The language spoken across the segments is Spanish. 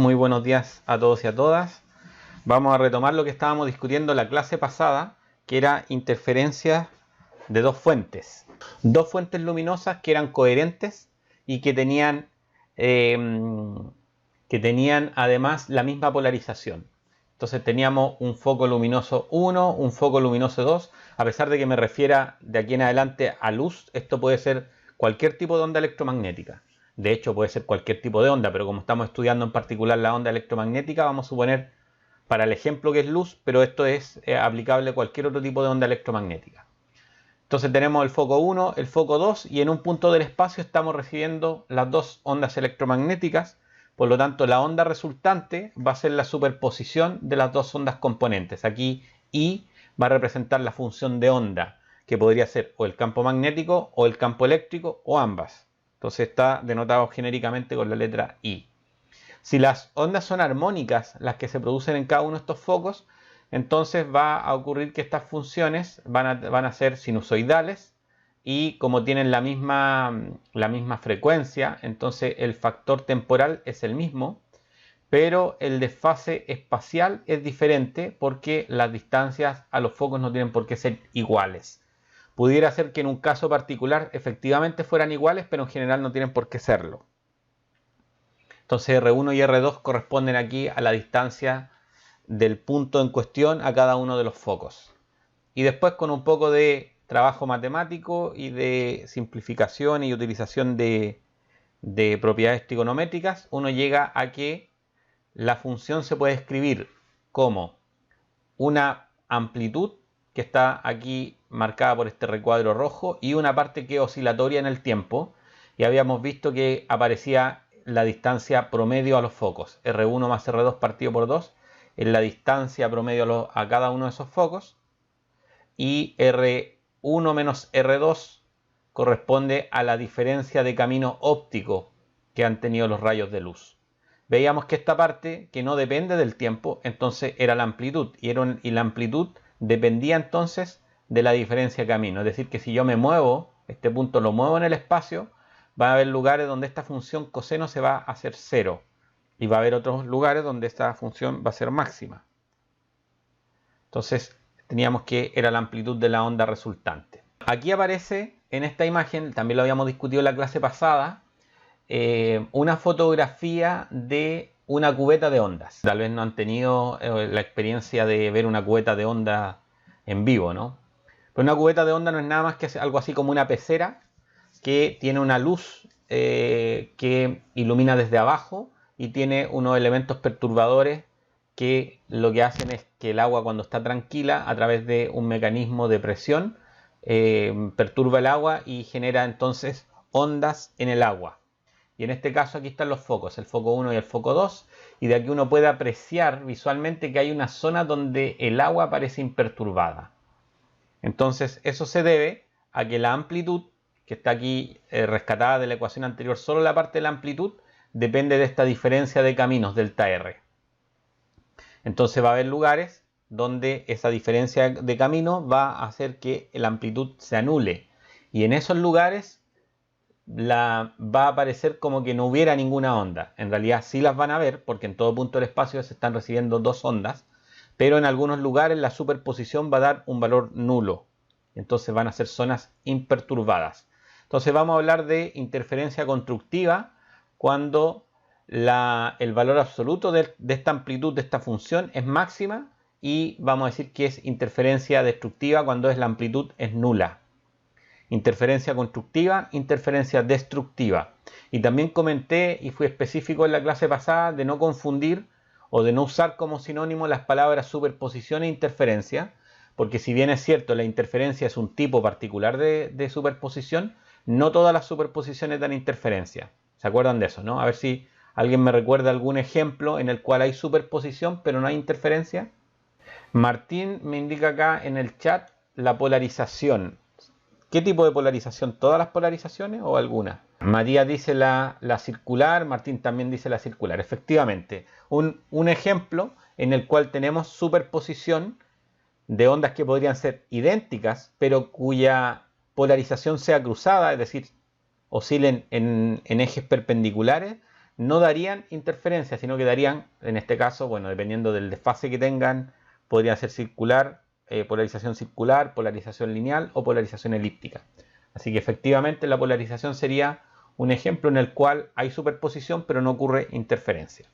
Muy buenos días a todos y a todas. Vamos a retomar lo que estábamos discutiendo en la clase pasada, que era interferencias de dos fuentes. Dos fuentes luminosas que eran coherentes y que tenían además la misma polarización. Entonces teníamos un foco luminoso 1, un foco luminoso 2. A pesar de que me refiera de aquí en adelante a luz, esto puede ser cualquier tipo de onda electromagnética. De hecho, puede ser cualquier tipo de onda, pero como estamos estudiando en particular la onda electromagnética, vamos a suponer para el ejemplo que es luz, pero esto es aplicable a cualquier otro tipo de onda electromagnética. Entonces tenemos el foco 1, el foco 2, y en un punto del espacio estamos recibiendo las dos ondas electromagnéticas. Por lo tanto, la onda resultante va a ser la superposición de las dos ondas componentes. Aquí I va a representar la función de onda, que podría ser o el campo magnético o el campo eléctrico o ambas. Entonces está denotado genéricamente con la letra I. Si las ondas son armónicas, las que se producen en cada uno de estos focos, entonces va a ocurrir que estas funciones van a ser sinusoidales y como tienen la misma frecuencia, entonces el factor temporal es el mismo, pero el desfase espacial es diferente porque las distancias a los focos no tienen por qué ser iguales. Pudiera ser que en un caso particular efectivamente fueran iguales, pero en general no tienen por qué serlo. Entonces R1 y R2 corresponden aquí a la distancia del punto en cuestión a cada uno de los focos. Y después, con un poco de trabajo matemático y de simplificación y utilización de propiedades trigonométricas, uno llega a que la función se puede escribir como una amplitud que está aquí marcada por este recuadro rojo y una parte que es oscilatoria en el tiempo, y habíamos visto que aparecía la distancia promedio a los focos. R1 más R2 partido por 2 es la distancia promedio a cada uno de esos focos, y R1 menos R2 corresponde a la diferencia de camino óptico que han tenido los rayos de luz. Veíamos que esta parte, que no depende del tiempo, entonces era la amplitud, y la amplitud dependía entonces de la diferencia de camino. Es decir, que si yo me muevo, este punto lo muevo en el espacio, va a haber lugares donde esta función coseno se va a hacer 0, y va a haber otros lugares donde esta función va a ser máxima. Entonces teníamos que era la amplitud de la onda resultante. Aquí aparece en esta imagen, también lo habíamos discutido en la clase pasada, una fotografía de una cubeta de ondas. Tal vez no han tenido la experiencia de ver una cubeta de onda en vivo, ¿no? Pero una cubeta de onda no es nada más que algo así como una pecera que tiene una luz que ilumina desde abajo y tiene unos elementos perturbadores que lo que hacen es que el agua, cuando está tranquila, a través de un mecanismo de presión, perturba el agua y genera entonces ondas en el agua. Y en este caso aquí están los focos, el foco 1 y el foco 2, y de aquí uno puede apreciar visualmente que hay una zona donde el agua parece imperturbada. Entonces eso se debe a que la amplitud, que está aquí rescatada de la ecuación anterior, solo la parte de la amplitud depende de esta diferencia de caminos, delta R. Entonces va a haber lugares donde esa diferencia de camino va a hacer que la amplitud se anule, y en esos lugares va a aparecer como que no hubiera ninguna onda. En realidad sí las van a ver, porque en todo punto del espacio se están recibiendo dos ondas, pero en algunos lugares la superposición va a dar un valor nulo. Entonces van a ser zonas imperturbadas. Entonces vamos a hablar de interferencia constructiva cuando el valor absoluto de esta amplitud de esta función es máxima, y vamos a decir que es interferencia destructiva cuando la amplitud es nula. Interferencia constructiva, interferencia destructiva. Y también comenté y fui específico en la clase pasada de no confundir o de no usar como sinónimo las palabras superposición e interferencia, porque si bien es cierto la interferencia es un tipo particular de superposición, no todas las superposiciones dan interferencia. ¿Se acuerdan de eso, no? A ver si alguien me recuerda algún ejemplo en el cual hay superposición pero no hay interferencia. Martín me indica acá en el chat la polarización. ¿Qué tipo de polarización? ¿Todas las polarizaciones o algunas? Matías dice la circular, Martín también dice la circular. Efectivamente, un ejemplo en el cual tenemos superposición de ondas que podrían ser idénticas, pero cuya polarización sea cruzada, es decir, oscilen en ejes perpendiculares, no darían interferencia, sino que darían, en este caso, bueno, dependiendo del desfase que tengan, podría ser circular, polarización lineal o polarización elíptica. Así que efectivamente la polarización sería un ejemplo en el cual hay superposición pero no ocurre interferencia.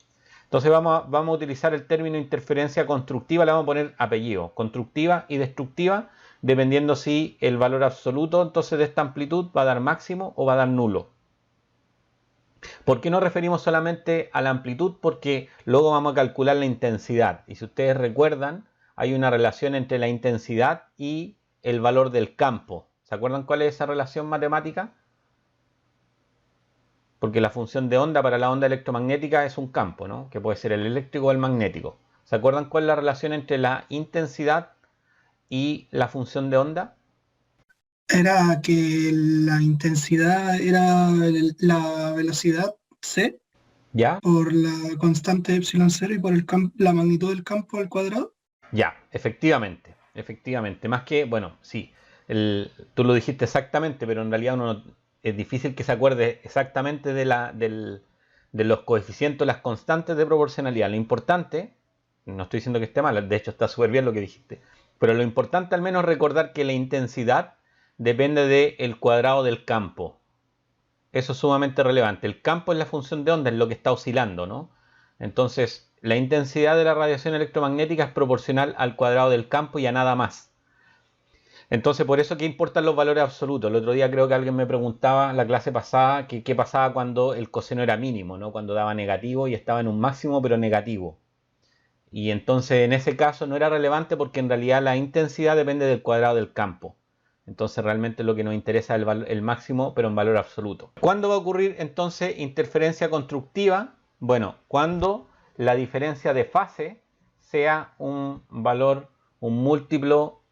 Entonces vamos a utilizar el término interferencia constructiva, le vamos a poner apellido, constructiva y destructiva, dependiendo si el valor absoluto entonces de esta amplitud va a dar máximo o va a dar nulo. ¿Por qué nos referimos solamente a la amplitud? Porque luego vamos a calcular la intensidad. Y si ustedes recuerdan, hay una relación entre la intensidad y el valor del campo. ¿Se acuerdan cuál es esa relación matemática? Porque la función de onda para la onda electromagnética es un campo, ¿no? Que puede ser el eléctrico o el magnético. ¿Se acuerdan cuál es la relación entre la intensidad y la función de onda? Era que la intensidad era la velocidad c ¿Ya? por la constante epsilon 0 y por la magnitud del campo al cuadrado. Ya, efectivamente. Efectivamente. Más que, bueno, sí, tú lo dijiste exactamente, pero en realidad es difícil que se acuerde exactamente de los coeficientes, las constantes de proporcionalidad. Lo importante, no estoy diciendo que esté mal, de hecho está súper bien lo que dijiste, pero lo importante al menos recordar que la intensidad depende del cuadrado del campo. Eso es sumamente relevante. El campo es la función de onda, es lo que está oscilando, ¿no? Entonces, la intensidad de la radiación electromagnética es proporcional al cuadrado del campo y a nada más. Entonces, por eso que importan los valores absolutos. El otro día creo que alguien me preguntaba, la clase pasada, que qué pasaba cuando el coseno era mínimo, ¿no? Cuando daba negativo y estaba en un máximo, pero negativo. Y entonces, en ese caso, no era relevante porque en realidad la intensidad depende del cuadrado del campo. Entonces, realmente lo que nos interesa es el máximo, pero en valor absoluto. ¿Cuándo va a ocurrir entonces interferencia constructiva? Bueno, cuando la diferencia de fase sea un valor, un múltiplo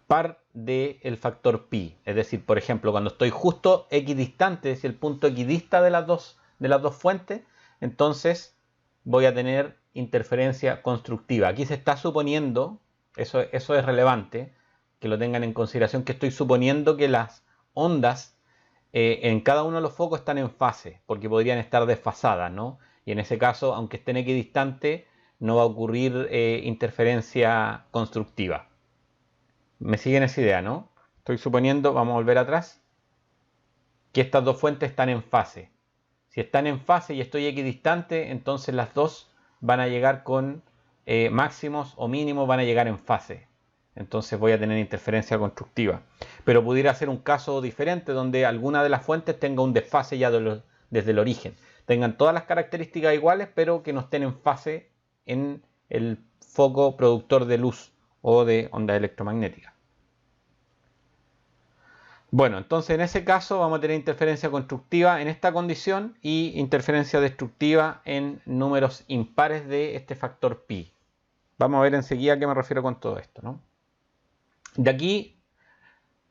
par del factor pi. Es decir, por ejemplo, cuando estoy justo equidistante, es decir, el punto equidista de las dos fuentes, entonces voy a tener interferencia constructiva. Aquí se está suponiendo, eso es relevante, que lo tengan en consideración, que estoy suponiendo que las ondas en cada uno de los focos están en fase, porque podrían estar desfasadas, ¿no? Y en ese caso, aunque estén equidistantes, no va a ocurrir interferencia constructiva. ¿Me siguen esa idea, no? Estoy suponiendo, vamos a volver atrás, que estas dos fuentes están en fase. Si están en fase y estoy equidistante, entonces las dos van a llegar con máximos o mínimos, van a llegar en fase. Entonces voy a tener interferencia constructiva. Pero pudiera ser un caso diferente donde alguna de las fuentes tenga un desfase ya desde el origen. Tengan todas las características iguales, pero que no estén en fase en el foco productor de luz o de onda electromagnética. Bueno, entonces en ese caso vamos a tener interferencia constructiva en esta condición y interferencia destructiva en números impares de este factor pi. Vamos a ver enseguida a qué me refiero con todo esto, ¿no? De aquí,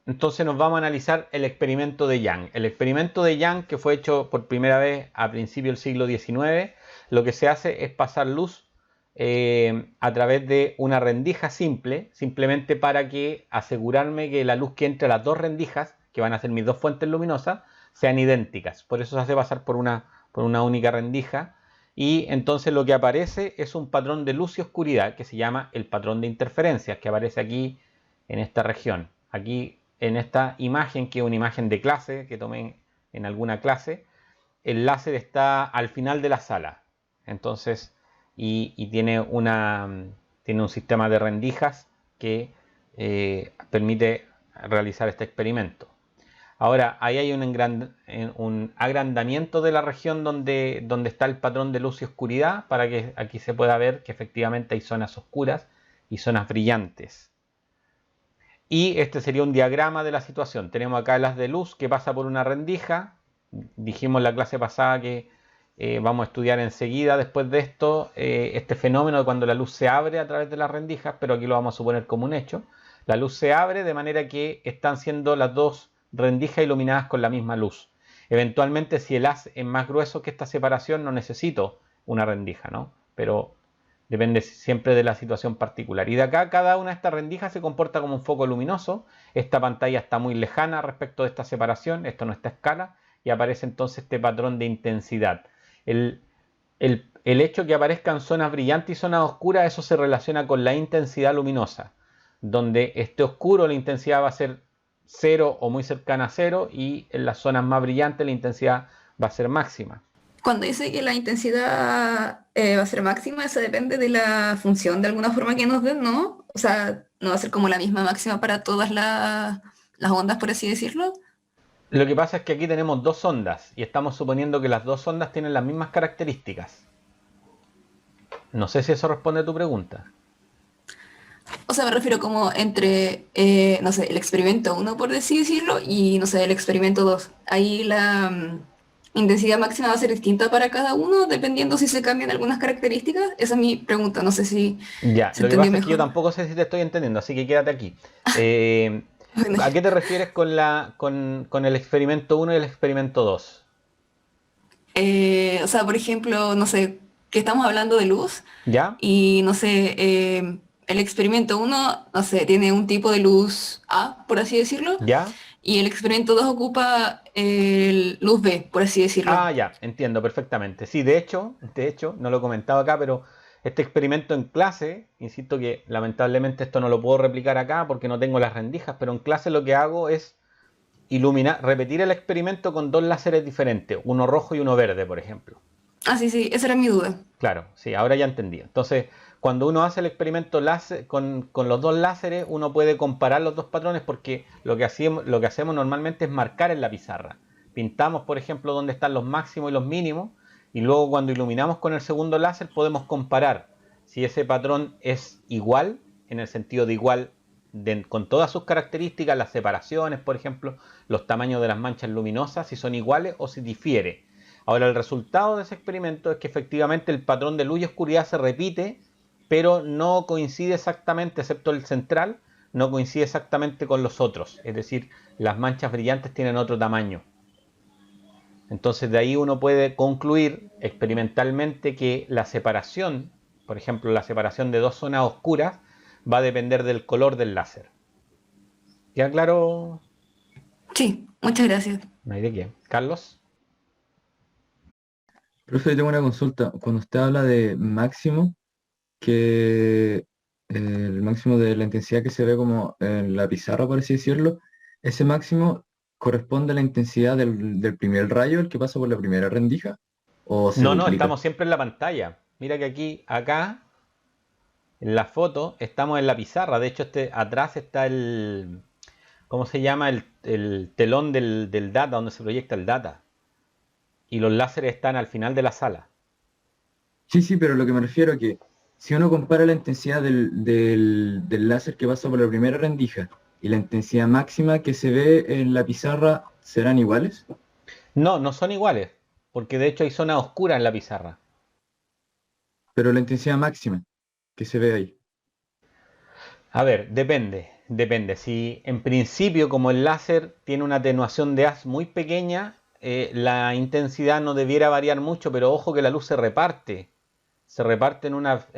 entonces nos vamos a analizar el experimento de Young. El experimento de Young, que fue hecho por primera vez a principios del siglo XIX, lo que se hace es pasar luz a través de una rendija simple, simplemente para que asegurarme que la luz que entre a las dos rendijas, que van a ser mis dos fuentes luminosas, sean idénticas. Por eso se hace pasar por una única rendija. Y entonces lo que aparece es un patrón de luz y oscuridad que se llama el patrón de interferencias, que aparece aquí en esta región. Aquí en esta imagen, que es una imagen de clase que tomé en alguna clase, el láser está al final de la sala. Entonces, y tiene un sistema de rendijas que permite realizar este experimento. Ahora, ahí hay un agrandamiento de la región donde está el patrón de luz y oscuridad, para que aquí se pueda ver que efectivamente hay zonas oscuras y zonas brillantes. Y este sería un diagrama de la situación. Tenemos acá el haz de luz que pasa por una rendija. Dijimos en la clase pasada que vamos a estudiar enseguida, después de esto, este fenómeno de cuando la luz se abre a través de las rendijas, pero aquí lo vamos a suponer como un hecho. La luz se abre de manera que están siendo las dos rendijas iluminadas con la misma luz. Eventualmente, si el haz es más grueso que esta separación, no necesito una rendija, ¿no? Pero depende siempre de la situación particular. Y de acá, cada una de estas rendijas se comporta como un foco luminoso. Esta pantalla está muy lejana respecto de esta separación, esto no está a escala. y aparece entonces este patrón de intensidad. El hecho que aparezcan zonas brillantes y zonas oscuras, eso se relaciona con la intensidad luminosa. Donde esté oscuro la intensidad va a ser cero o muy cercana a cero, y en las zonas más brillantes la intensidad va a ser máxima. Cuando dice que la intensidad va a ser máxima, eso depende de la función de alguna forma que nos den, ¿no? O sea, no va a ser como la misma máxima para todas las ondas, por así decirlo. Lo que pasa es que aquí tenemos dos ondas y estamos suponiendo que las dos ondas tienen las mismas características. No sé si eso responde a tu pregunta. O sea, me refiero como entre, no sé, el experimento uno por así decirlo, y, no sé, el experimento 2. Ahí la intensidad máxima va a ser distinta para cada uno, dependiendo si se cambian algunas características. Esa es mi pregunta, no sé si Ya, se lo que entendió pasa es que yo mejor. tampoco sé si te estoy entendiendo, así que quédate aquí. Eh, Bueno, ¿A qué te refieres con el experimento uno y el experimento 2? o sea, por ejemplo, no sé, que estamos hablando de luz ¿Ya? y, no sé, el experimento uno, no sé, tiene un tipo de luz A, por así decirlo, ¿Ya? y el experimento 2 ocupa luz B, por así decirlo. Ah, ya, entiendo perfectamente. Sí, de hecho, no lo he comentado acá, pero este experimento en clase, insisto que lamentablemente esto no lo puedo replicar acá porque no tengo las rendijas, pero en clase lo que hago es repetir el experimento con dos láseres diferentes, uno rojo y uno verde, por ejemplo. Ah, sí, sí, esa era mi duda. Claro, sí, ahora ya entendí. Entonces, cuando uno hace el experimento con los dos láseres, uno puede comparar los dos patrones porque lo que hacemos normalmente es marcar en la pizarra. Pintamos, por ejemplo, dónde están los máximos y los mínimos, y luego cuando iluminamos con el segundo láser podemos comparar si ese patrón es igual, en el sentido de igual con todas sus características, las separaciones, por ejemplo, los tamaños de las manchas luminosas, si son iguales o si difiere. Ahora, el resultado de ese experimento es que efectivamente el patrón de luz y oscuridad se repite, pero no coincide exactamente, excepto el central, no coincide exactamente con los otros. Es decir, las manchas brillantes tienen otro tamaño. Entonces, de ahí uno puede concluir experimentalmente que la separación, por ejemplo, la separación de dos zonas oscuras, va a depender del color del láser. ¿Queda claro? Sí, muchas gracias. No hay de qué. Carlos. Profe, tengo una consulta. Cuando usted habla de máximo, que el máximo de la intensidad que se ve como en la pizarra, por así decirlo, ese máximo corresponde a la intensidad del primer rayo, el que pasa por la primera rendija, o se No, no, duplica. estamos siempre en la pantalla. Mira que acá, en la foto, estamos en la pizarra. De hecho, atrás está ¿cómo se llama? El telón del data, donde se proyecta el data. Y los láseres están al final de la sala. Sí, sí, pero lo que me refiero es que si uno compara la intensidad del láser que pasa por la primera rendija y la intensidad máxima que se ve en la pizarra, ¿serán iguales? No, no son iguales, porque de hecho hay zonas oscuras en la pizarra. Pero la intensidad máxima que se ve ahí. A ver, depende. Si en principio, como el láser tiene una atenuación de haz muy pequeña, la intensidad no debiera variar mucho, pero ojo que la luz se reparte en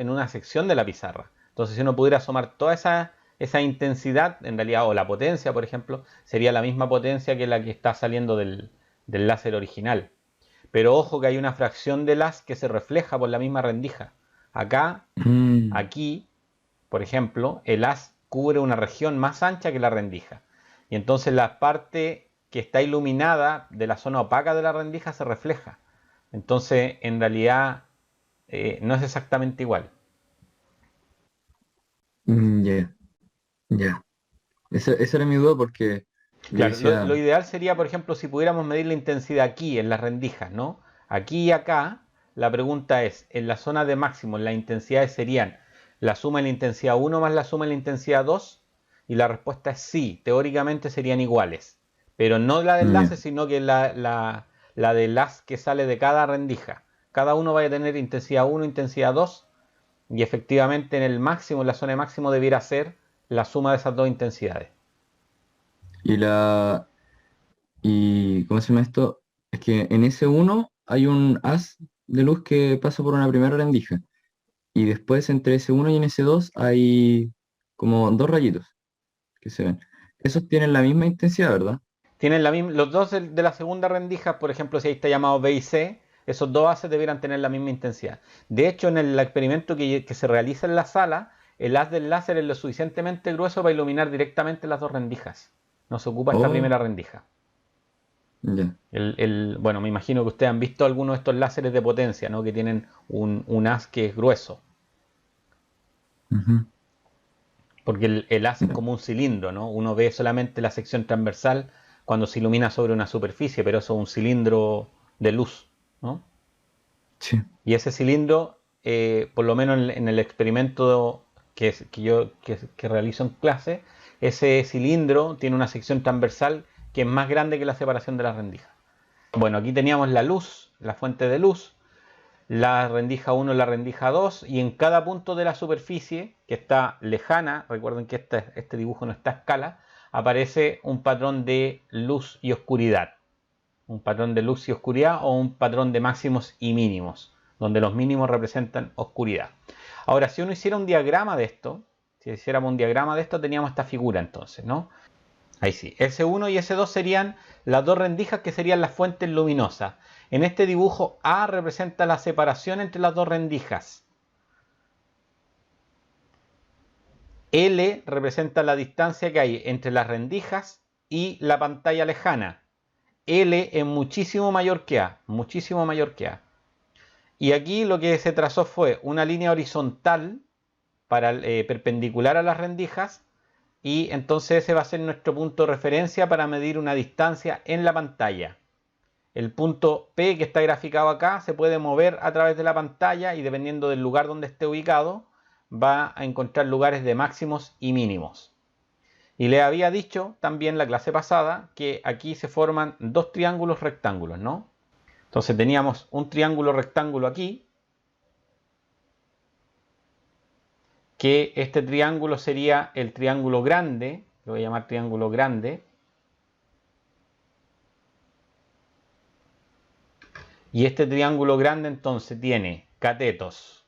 una sección de la pizarra. Entonces, si uno pudiera asomar toda esa intensidad, en realidad, o la potencia, por ejemplo, sería la misma potencia que la que está saliendo del láser original. Pero ojo que hay una fracción del haz que se refleja por la misma rendija. Acá, Mm, aquí, por ejemplo, el haz cubre una región más ancha que la rendija. Y entonces la parte que está iluminada de la zona opaca de la rendija se refleja. Entonces, en realidad, no es exactamente igual. ya, ya. Esa era mi duda porque yo Claro, lo decía, ideal sería, por ejemplo, si pudiéramos medir la intensidad aquí, en las rendijas, ¿no? Aquí y acá, la pregunta es, en la zona de máximo, las intensidades serían la suma de la intensidad uno más la suma de la intensidad 2, y la respuesta es sí, teóricamente serían iguales, pero no la del ya. láser, sino que la del haz que sale de cada rendija. Cada uno va a tener intensidad uno, intensidad 2, y efectivamente en el máximo, en la zona de máximo, debiera ser la suma de esas dos intensidades. Y ¿cómo se llama esto? Es que en ese uno hay un haz de luz que pasa por una primera rendija. Y después entre ese uno y en ese 2 hay como dos rayitos que se ven. Esos tienen la misma intensidad, ¿verdad? Tienen los dos de la segunda rendija, por ejemplo, si ahí está llamado B y C, esos dos haces debieran tener la misma intensidad. De hecho, en el experimento que se realiza en la sala, el haz del láser es lo suficientemente grueso para iluminar directamente las dos rendijas. No se ocupa esta Oh, primera rendija. ya. Bueno, me imagino que ustedes han visto algunos de estos láseres de potencia, ¿no? Que tienen un haz que es grueso. Ujú. Porque el haz es como un cilindro, ¿no? Uno ve solamente la sección transversal cuando se ilumina sobre una superficie, pero eso es un cilindro de luz, ¿no? Sí. Y ese cilindro, por lo menos en el experimento que realizo en clase, ese cilindro tiene una sección transversal que es más grande que la separación de las rendijas. Bueno, aquí teníamos la luz, la fuente de luz, la rendija 1 y la rendija 2, y en cada punto de la superficie que está lejana, recuerden que este dibujo no está a escala, aparece un patrón de luz y oscuridad. Un patrón de luz y oscuridad o un patrón de máximos y mínimos, donde los mínimos representan oscuridad. Ahora, si uno hiciera un diagrama de esto, si hiciéramos un diagrama de esto, teníamos esta figura entonces, ¿no? Ahí sí, S1 y S2 serían las dos rendijas que serían las fuentes luminosas. En este dibujo A representa la separación entre las dos rendijas. L representa la distancia que hay entre las rendijas y la pantalla lejana. L es muchísimo mayor que A, muchísimo mayor que A. Y aquí lo que se trazó fue una línea horizontal perpendicular a las rendijas, y entonces ese va a ser nuestro punto de referencia para medir una distancia en la pantalla. El punto P que está graficado acá se puede mover a través de la pantalla y dependiendo del lugar donde esté ubicado va a encontrar lugares de máximos y mínimos. Y le había dicho también la clase pasada que aquí se forman dos triángulos rectángulos, ¿no? Entonces teníamos un triángulo rectángulo aquí, que este triángulo sería el triángulo grande, lo voy a llamar triángulo grande, y este triángulo grande entonces tiene catetos,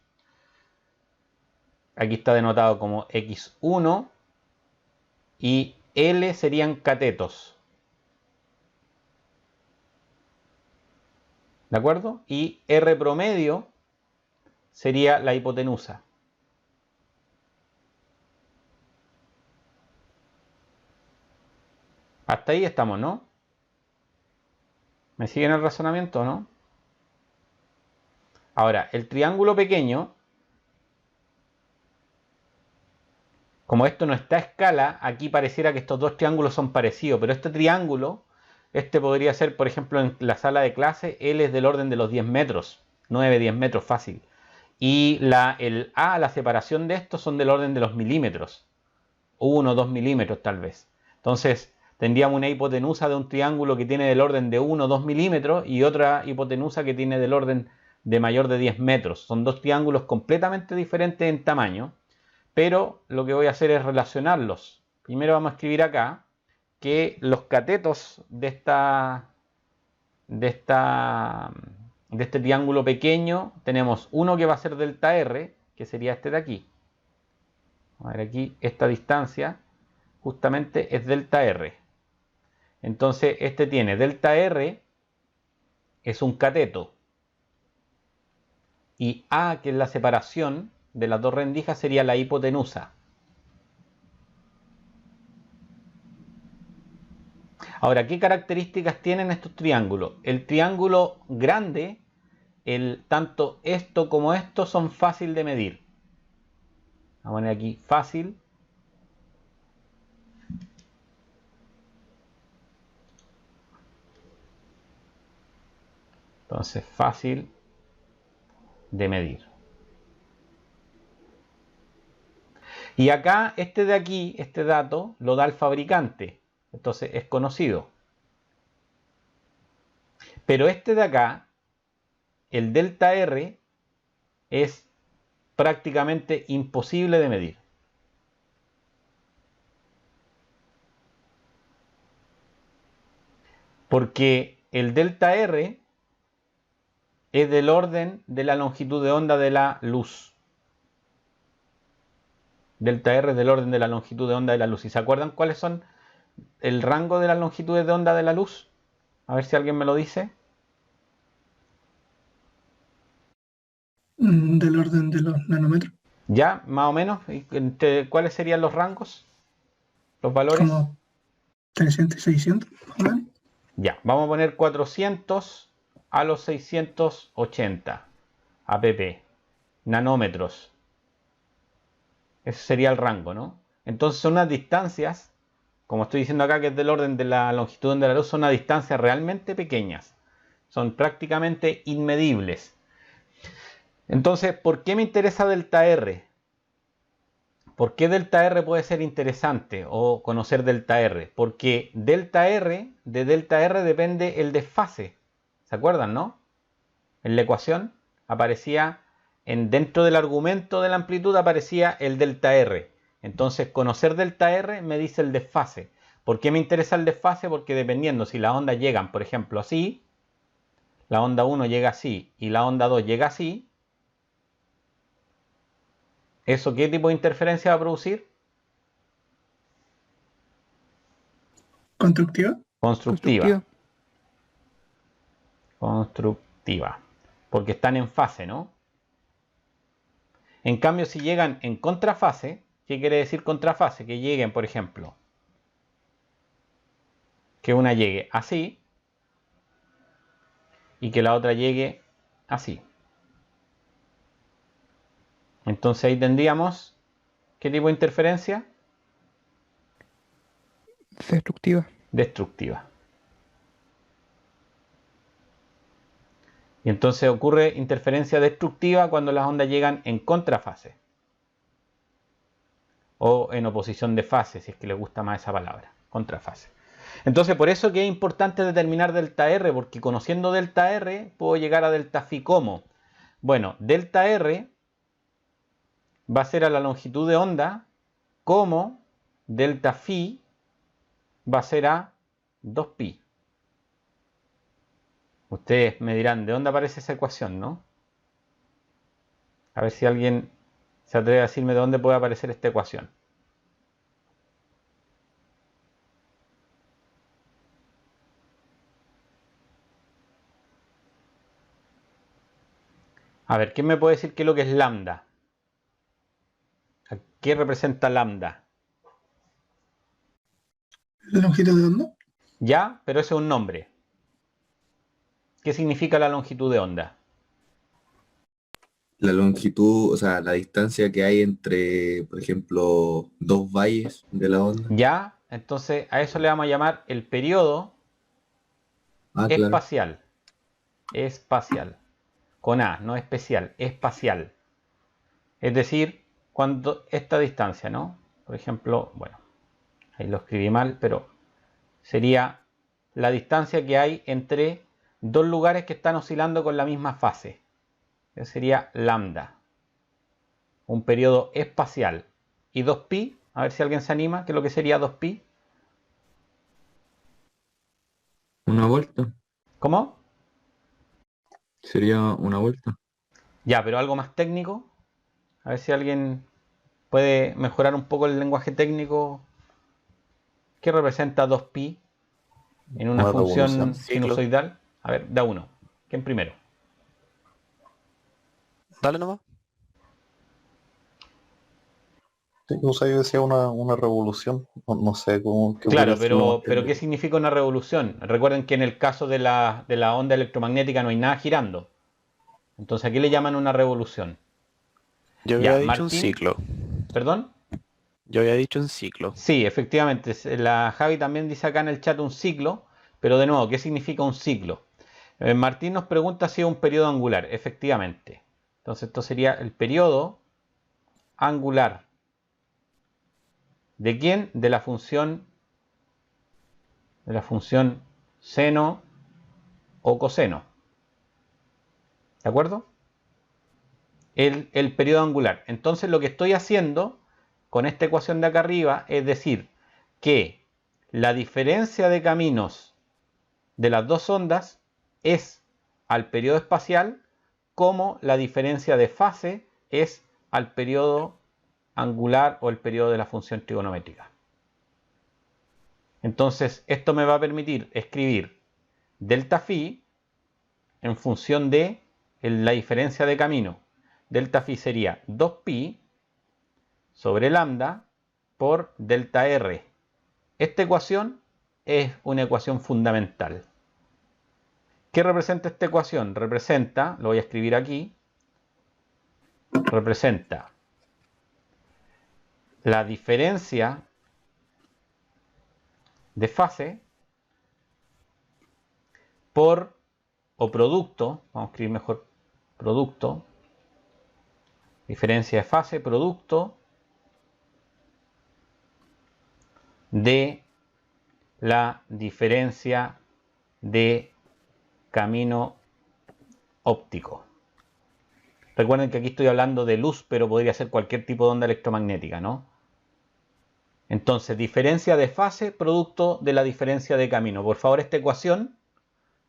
aquí está denotado como X1, y L serían catetos, ¿de acuerdo? Y R promedio sería la hipotenusa. Hasta ahí estamos, ¿no? ¿Me siguen el razonamiento, no? Ahora, el triángulo pequeño, como esto no está a escala, aquí pareciera que estos dos triángulos son parecidos, pero este triángulo, este podría ser, por ejemplo, en la sala de clase, L es del orden de los 10 metros, 9, 10 metros fácil. Y el A, la separación de estos son del orden de los milímetros, 1 o 2 milímetros tal vez. Entonces, tendríamos una hipotenusa de un triángulo que tiene del orden de 1 o 2 milímetros y otra hipotenusa que tiene del orden de mayor de 10 metros. Son dos triángulos completamente diferentes en tamaño, pero lo que voy a hacer es relacionarlos. Primero vamos a escribir acá que los catetos de este triángulo pequeño tenemos uno que va a ser delta R, que sería este de aquí. A ver aquí, esta distancia justamente es delta R. Entonces este tiene delta R, es un cateto, y A, que es la separación de las dos rendijas, sería la hipotenusa. Ahora, ¿qué características tienen estos triángulos? El triángulo grande, tanto esto como esto son fácil de medir. Vamos a poner aquí fácil. Entonces, fácil de medir. Y acá, este de aquí, este dato, lo da el fabricante. Entonces, es conocido. Pero este de acá, el delta R, es prácticamente imposible de medir. Porque el delta R es del orden de la longitud de onda de la luz. Delta R es del orden de la longitud de onda de la luz. ¿Y se acuerdan cuáles son el rango de las longitudes de onda de la luz? A ver si alguien me lo dice. Del orden de los nanómetros, Ya, más o menos. ¿Cuáles serían los rangos? ¿Los valores? como 300 y 600, más o menos. Ya, vamos a poner 400 a los 680 app, nanómetros. Ese sería el rango, ¿no? Entonces son unas distancias, como estoy diciendo acá, que es del orden de la longitud de la luz, son unas distancias realmente pequeñas. Son prácticamente inmedibles. Entonces, ¿por qué me interesa delta R? ¿Por qué delta R puede ser interesante o conocer delta R? Porque delta R, de delta R depende el desfase. ¿Se acuerdan, no? En la ecuación aparecía, dentro del argumento de la amplitud aparecía el delta R. Entonces, conocer delta R me dice el desfase. ¿Por qué me interesa el desfase? Porque dependiendo si las ondas llegan, por ejemplo, así, la onda 1 llega así y la onda 2 llega así, ¿eso qué tipo de interferencia va a producir? Constructiva. Constructiva. Constructiva. Porque están en fase, ¿no? En cambio, si llegan en contrafase, ¿qué quiere decir contrafase? Que lleguen, por ejemplo, que una llegue así y que la otra llegue así. Entonces ahí tendríamos, ¿qué tipo de interferencia? Destructiva. Destructiva. Y entonces ocurre interferencia destructiva cuando las ondas llegan en contrafase. O en oposición de fase, si es que les gusta más esa palabra, contrafase. Entonces por eso que es importante determinar delta R, porque conociendo delta R puedo llegar a delta phi. ¿Cómo? Bueno, delta R va a ser a la longitud de onda, como delta phi va a ser a 2pi. Ustedes me dirán, ¿de dónde aparece esa ecuación, no? A ver si alguien se atreve a decirme de dónde puede aparecer esta ecuación. A ver, ¿quién me puede decir qué es lo que es lambda? ¿Qué representa lambda? La longitud de onda. Ya, pero ese es un nombre. ¿Qué significa la longitud de onda? La longitud, o sea, la distancia que hay entre, por ejemplo, dos valles de la onda. Ya, entonces a eso le vamos a llamar el periodo Ah, claro. espacial. Espacial. Con A, no especial, espacial. Es decir, cuando esta distancia, ¿no? Por ejemplo, bueno, ahí lo escribí mal, pero sería la distancia que hay entre dos lugares que están oscilando con la misma fase. Eso sería lambda. Un periodo espacial. Y 2pi, a ver si alguien se anima, ¿qué es lo que sería 2pi? Una vuelta. ¿Cómo? Sería una vuelta. Ya, pero algo más técnico. A ver si alguien puede mejorar un poco el lenguaje técnico. ¿Qué representa 2pi en una función sinusoidal? A ver, da uno. ¿Quién primero? Dale nomás. Sí, o sea, yo decía una revolución, no sé cómo... Claro, podría ser lo más pero ¿qué técnico. significa una revolución? Recuerden que en el caso de la onda electromagnética no hay nada girando. Entonces, ¿a qué le llaman una revolución? Yo Ya, había dicho un Martín. ciclo. ¿Perdón? Yo había dicho un ciclo. Sí, efectivamente. La Javi también dice acá en el chat un ciclo, pero de nuevo, ¿qué significa un ciclo? Martín nos pregunta si es un periodo angular. Efectivamente. Entonces, esto sería el periodo angular. ¿De quién? De la función seno o coseno. ¿De acuerdo? El periodo angular. Entonces lo que estoy haciendo con esta ecuación de acá arriba es decir que la diferencia de caminos de las dos ondas es al periodo espacial como la diferencia de fase es al periodo angular o el periodo de la función trigonométrica. Entonces, esto me va a permitir escribir delta phi en función de la diferencia de camino. Delta phi sería 2pi sobre lambda por delta r. Esta ecuación es una ecuación fundamental. ¿Qué representa esta ecuación? Representa, lo voy a escribir aquí, representa la diferencia de fase por, o producto, vamos a escribir mejor producto, diferencia de fase, producto de la diferencia de camino óptico. Recuerden que aquí estoy hablando de luz, pero podría ser cualquier tipo de onda electromagnética, ¿no? Entonces, diferencia de fase, producto de la diferencia de camino. Por favor, esta ecuación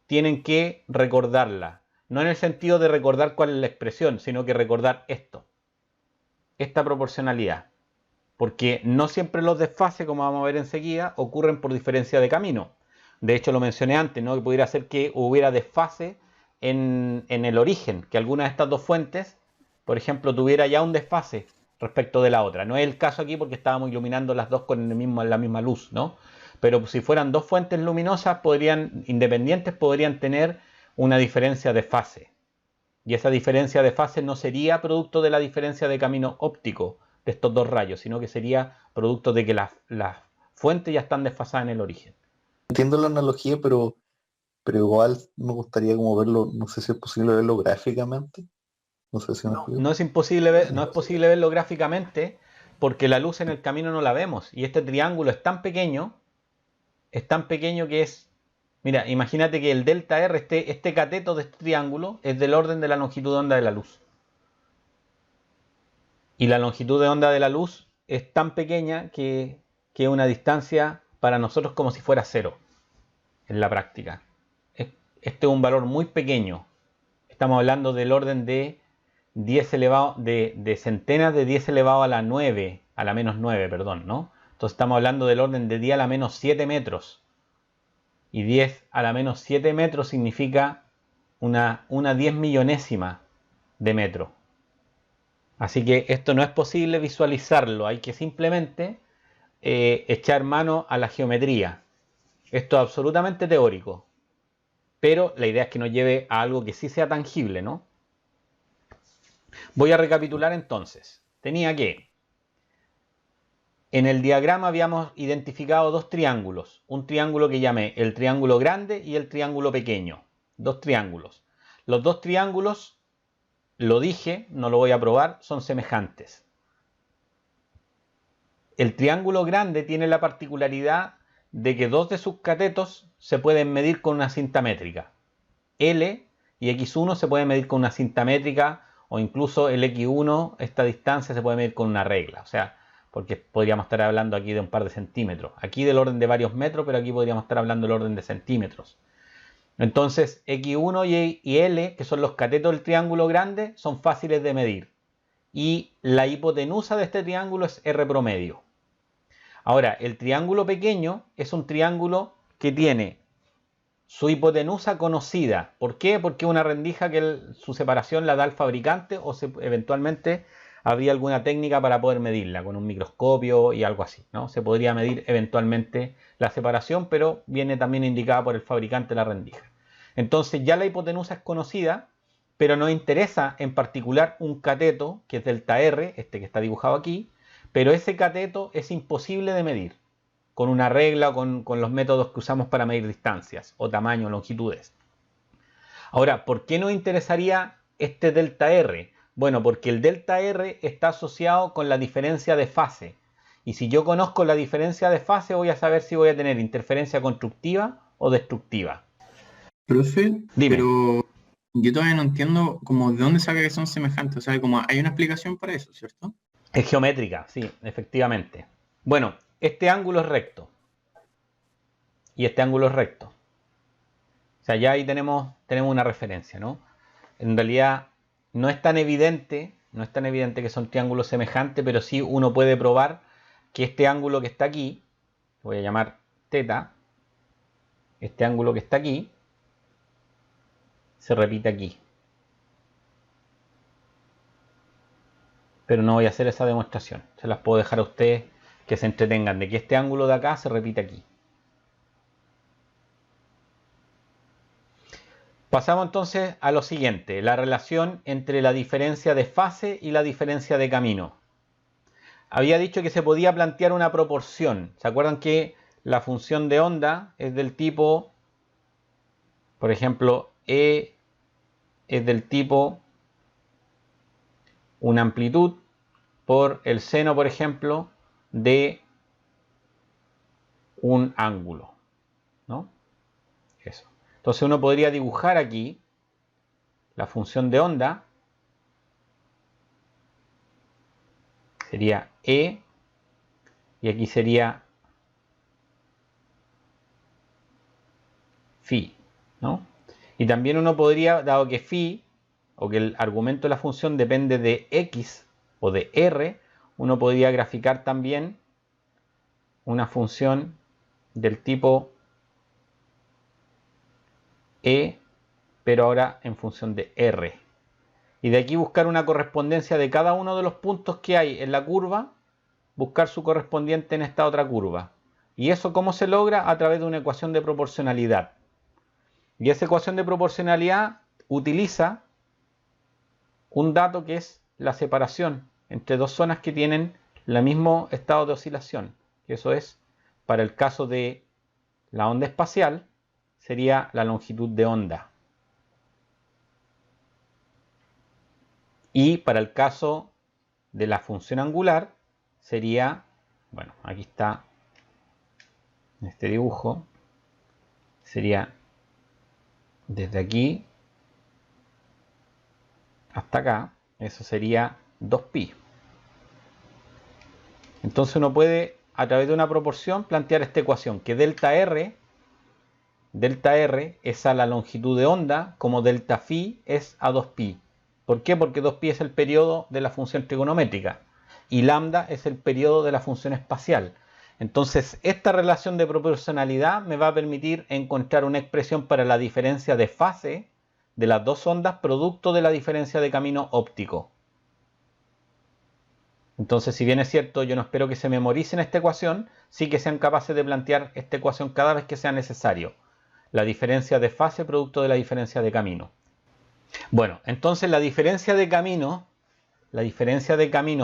tienen que recordarla. No en el sentido de recordar cuál es la expresión, sino que recordar esto. Esta proporcionalidad. Porque no siempre los desfases, como vamos a ver enseguida, ocurren por diferencia de camino. De hecho, lo mencioné antes, ¿no? Que pudiera ser que hubiera desfase en el origen, que alguna de estas dos fuentes, por ejemplo, tuviera ya un desfase respecto de la otra. No es el caso aquí porque estábamos iluminando las dos con la misma luz, ¿no? Pero si fueran dos fuentes luminosas, independientes, podrían tener una diferencia de fase. Y esa diferencia de fase no sería producto de la diferencia de camino óptico de estos dos rayos, sino que sería producto de que las fuentes ya están desfasadas en el origen. Entiendo la analogía, pero igual me gustaría como verlo, no sé si es posible verlo gráficamente. No sé si me explico. No es posible verlo gráficamente porque la luz en el camino no la vemos. Y este triángulo es tan pequeño que es... Mira, imagínate que el delta R, este cateto de este triángulo, es del orden de la longitud de onda de la luz. Y la longitud de onda de la luz es tan pequeña que es una distancia para nosotros como si fuera cero en la práctica. Este es un valor muy pequeño. Estamos hablando del orden de 10 elevado, de centenas de 10 elevado a la 9, a la menos 9, perdón, ¿no? Entonces estamos hablando del orden de 10 a la menos 7 metros. Y 10 a la menos 7 metros significa una 10 millonésima de metro. Así que esto no es posible visualizarlo. Hay que simplemente echar mano a la geometría. Esto es absolutamente teórico. Pero la idea es que nos lleve a algo que sí sea tangible, ¿no? Voy a recapitular entonces. Tenía que... En el diagrama habíamos identificado dos triángulos. Un triángulo que llamé el triángulo grande y el triángulo pequeño. Dos triángulos. Los dos triángulos, lo dije, no lo voy a probar, son semejantes. El triángulo grande tiene la particularidad de que dos de sus catetos se pueden medir con una cinta métrica. L y X1 se pueden medir con una cinta métrica o incluso el X1, esta distancia se puede medir con una regla. O sea, porque podríamos estar hablando aquí de un par de centímetros. Aquí del orden de varios metros, pero aquí podríamos estar hablando del orden de centímetros. Entonces, X1 y L, que son los catetos del triángulo grande, son fáciles de medir. Y la hipotenusa de este triángulo es R promedio. Ahora, el triángulo pequeño es un triángulo que tiene su hipotenusa conocida. ¿Por qué? Porque es una rendija que su separación la da el fabricante o eventualmente habría alguna técnica para poder medirla con un microscopio y algo así, ¿no? Se podría medir eventualmente la separación, pero viene también indicada por el fabricante la rendija. Entonces ya la hipotenusa es conocida, pero nos interesa en particular un cateto que es delta R, este que está dibujado aquí, pero ese cateto es imposible de medir con una regla o con los métodos que usamos para medir distancias o tamaño, longitudes. Ahora, ¿por qué nos interesaría este delta R? Bueno, porque el delta R está asociado con la diferencia de fase. Y si yo conozco la diferencia de fase, voy a saber si voy a tener interferencia constructiva o destructiva. Profe, Dime. pero yo todavía no entiendo como de dónde saca que son semejantes. O sea, como hay una explicación para eso, ¿cierto? Es geométrica, sí, efectivamente. Bueno, este ángulo es recto. Y este ángulo es recto. O sea, ya ahí tenemos una referencia, ¿no? En realidad no es tan evidente que son triángulos semejantes, pero sí uno puede probar que este ángulo que está aquí, voy a llamar teta, este ángulo que está aquí, se repite aquí. Pero no voy a hacer esa demostración. Se las puedo dejar a ustedes que se entretengan de que este ángulo de acá se repite aquí. Pasamos entonces a lo siguiente, la relación entre la diferencia de fase y la diferencia de camino. Había dicho que se podía plantear una proporción. ¿Se acuerdan que la función de onda es del tipo, por ejemplo, E es del tipo una amplitud por el seno, por ejemplo, de un ángulo, ¿no? Eso. Entonces uno podría dibujar aquí la función de onda. Sería E y aquí sería phi, ¿no? Y también uno podría, dado que phi, o que el argumento de la función depende de x o de r, uno podría graficar también una función del tipo E, pero ahora en función de r. Y de aquí buscar una correspondencia de cada uno de los puntos que hay en la curva, buscar su correspondiente en esta otra curva. ¿Y eso cómo se logra? A través de una ecuación de proporcionalidad. Y esa ecuación de proporcionalidad utiliza un dato que es la separación entre dos zonas que tienen el mismo estado de oscilación. Y eso es, para el caso de la onda espacial, sería la longitud de onda. Y para el caso de la función angular, sería, bueno, aquí está, en este dibujo, sería desde aquí hasta acá, eso sería 2pi. Entonces uno puede, a través de una proporción, plantear esta ecuación, que delta R es a la longitud de onda, como delta phi es a 2pi. ¿Por qué? Porque 2pi es el periodo de la función trigonométrica y lambda es el periodo de la función espacial. Entonces, esta relación de proporcionalidad me va a permitir encontrar una expresión para la diferencia de fase de las dos ondas producto de la diferencia de camino óptico. Entonces, si bien es cierto, yo no espero que se memoricen esta ecuación, sí que sean capaces de plantear esta ecuación cada vez que sea necesario. La diferencia de fase producto de la diferencia de camino. Bueno, entonces la diferencia de caminos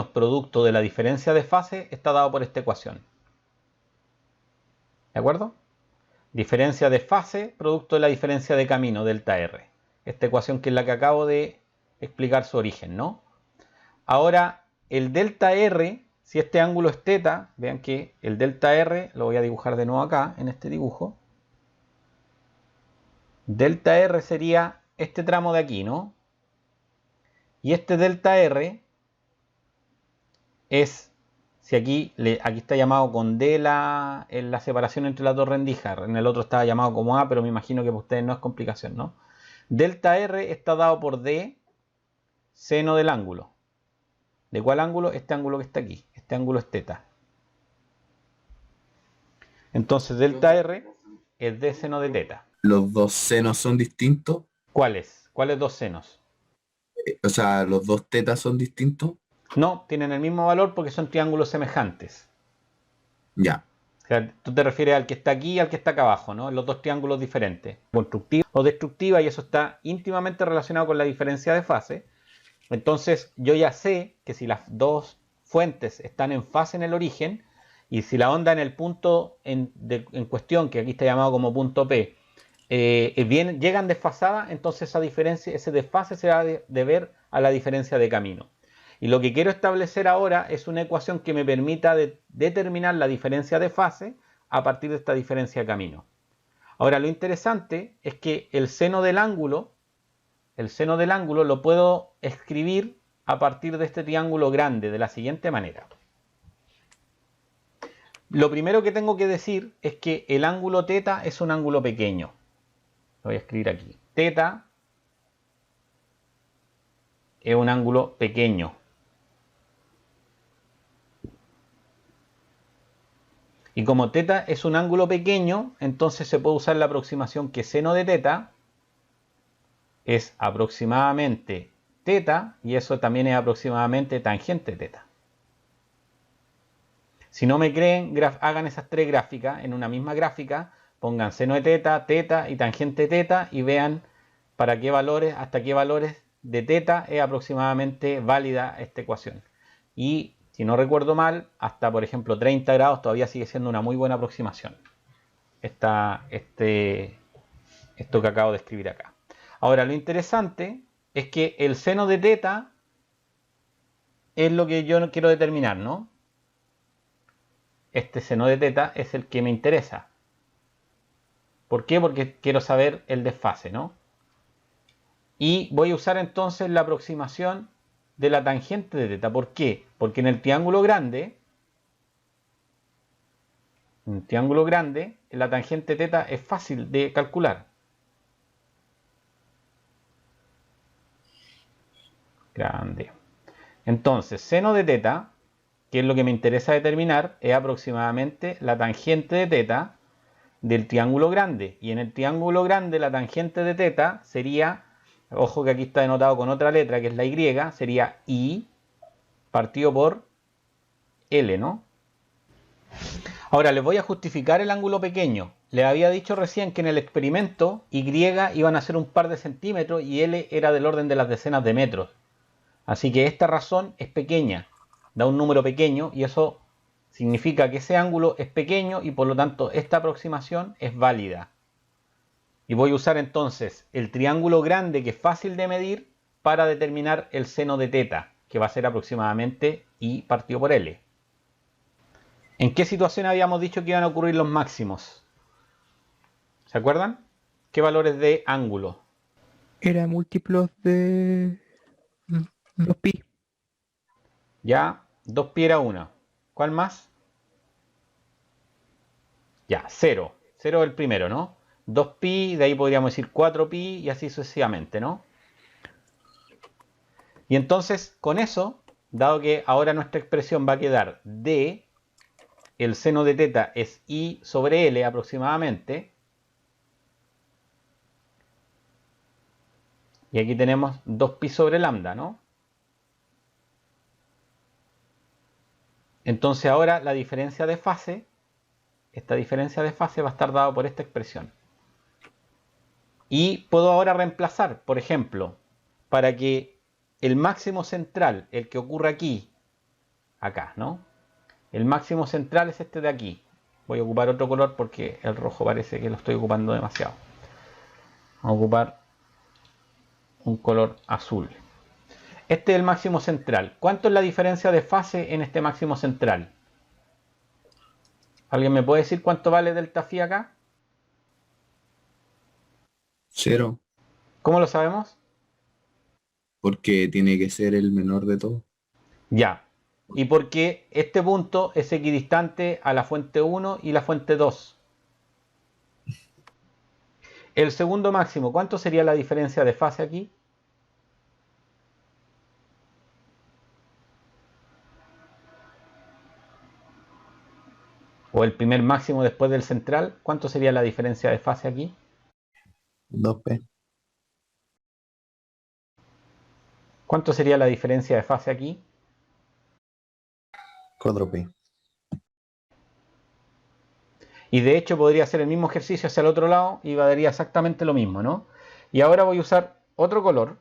producto de la diferencia de fase está dado por esta ecuación. ¿De acuerdo? Diferencia de fase producto de la diferencia de camino, delta R. Esta ecuación que es la que acabo de explicar su origen, ¿no? Ahora, el delta R, si este ángulo es teta, vean que el delta R, lo voy a dibujar de nuevo acá, en este dibujo. Delta R sería este tramo de aquí, ¿no? Y este delta R es, si aquí está llamado con D la separación entre las dos rendijas, en el otro estaba llamado como A, pero me imagino que para ustedes no es complicación, ¿no? Delta R está dado por D, seno del ángulo. ¿De cuál ángulo? Este ángulo que está aquí. Este ángulo es teta. Entonces delta R es D seno de teta. ¿Los dos senos son distintos? ¿Cuáles? ¿Cuáles dos senos? O sea, ¿los dos tetas son distintos? No, tienen el mismo valor porque son triángulos semejantes. Ya. O sea, tú te refieres al que está aquí y al que está acá abajo, ¿no? Los dos triángulos diferentes. Constructiva o destructiva, y eso está íntimamente relacionado con la diferencia de fase. Entonces, yo ya sé que si las dos fuentes están en fase en el origen, y si la onda en el punto en cuestión, que aquí está llamado como punto P, llegan desfasadas, entonces esa diferencia, ese desfase se va a deber a la diferencia de camino. Y lo que quiero establecer ahora es una ecuación que me permita determinar la diferencia de fase a partir de esta diferencia de camino. Ahora, lo interesante es que el seno del ángulo lo puedo escribir a partir de este triángulo grande de la siguiente manera. Lo primero que tengo que decir es que el ángulo teta es un ángulo pequeño. Lo voy a escribir aquí. Teta es un ángulo pequeño. Y como teta es un ángulo pequeño, entonces se puede usar la aproximación que seno de teta es aproximadamente teta, y eso también es aproximadamente tangente teta. Si no me creen, hagan esas tres gráficas en una misma gráfica, pongan seno de teta, teta y tangente teta y vean para qué valores, hasta qué valores de teta es aproximadamente válida esta ecuación. Y si no recuerdo mal, hasta por ejemplo 30 grados todavía sigue siendo una muy buena aproximación. Esto que acabo de escribir acá. Ahora, lo interesante es que el seno de teta es lo que yo quiero determinar, ¿no? Este seno de teta es el que me interesa. ¿Por qué? Porque quiero saber el desfase, ¿no? Y voy a usar entonces la aproximación de la tangente de teta. ¿Por qué? Porque en el triángulo grande, la tangente teta es fácil de calcular. Grande. Entonces, seno de teta, que es lo que me interesa determinar, es aproximadamente la tangente de teta del triángulo grande. Y en el triángulo grande la tangente de teta sería, ojo que aquí está denotado con otra letra que es la Y, sería I partido por L, ¿no? Ahora les voy a justificar el ángulo pequeño. Les había dicho recién que en el experimento Y iban a ser un par de centímetros y L era del orden de las decenas de metros. Así que esta razón es pequeña, da un número pequeño y eso significa que ese ángulo es pequeño y por lo tanto esta aproximación es válida. Y voy a usar entonces el triángulo grande que es fácil de medir para determinar el seno de teta, que va a ser aproximadamente I partido por L. ¿En qué situación habíamos dicho que iban a ocurrir los máximos? ¿Se acuerdan? ¿Qué valores de ángulo? Era múltiplos de 2pi. Ya, 2pi era 1. ¿Cuál más? Ya, 0. 0 es el primero, ¿no? 2pi, de ahí podríamos decir 4pi y así sucesivamente, ¿no? Y entonces, con eso, dado que ahora nuestra expresión va a quedar de el seno de teta es I sobre L aproximadamente. Y aquí tenemos 2pi sobre lambda, ¿no? Entonces ahora la diferencia de fase, esta diferencia de fase va a estar dada por esta expresión. Y puedo ahora reemplazar, por ejemplo, para que el máximo central, el que ocurre aquí, acá, ¿no? El máximo central es este de aquí. Voy a ocupar otro color porque el rojo parece que lo estoy ocupando demasiado. Vamos a ocupar un color azul. Este es el máximo central. ¿Cuánto es la diferencia de fase en este máximo central? ¿Alguien me puede decir cuánto vale delta phi acá? 0, ¿Cómo lo sabemos? porque tiene que ser el menor de todos. Ya. Y porque este punto es equidistante a la fuente 1 y la fuente 2. El segundo máximo, ¿cuánto sería la diferencia de fase aquí? O el primer máximo después del central, ¿cuánto sería la diferencia de fase aquí? 2p. ¿Cuánto sería la diferencia de fase aquí? 4p. Y de hecho podría hacer el mismo ejercicio hacia el otro lado y daría exactamente lo mismo, ¿no? Y ahora voy a usar otro color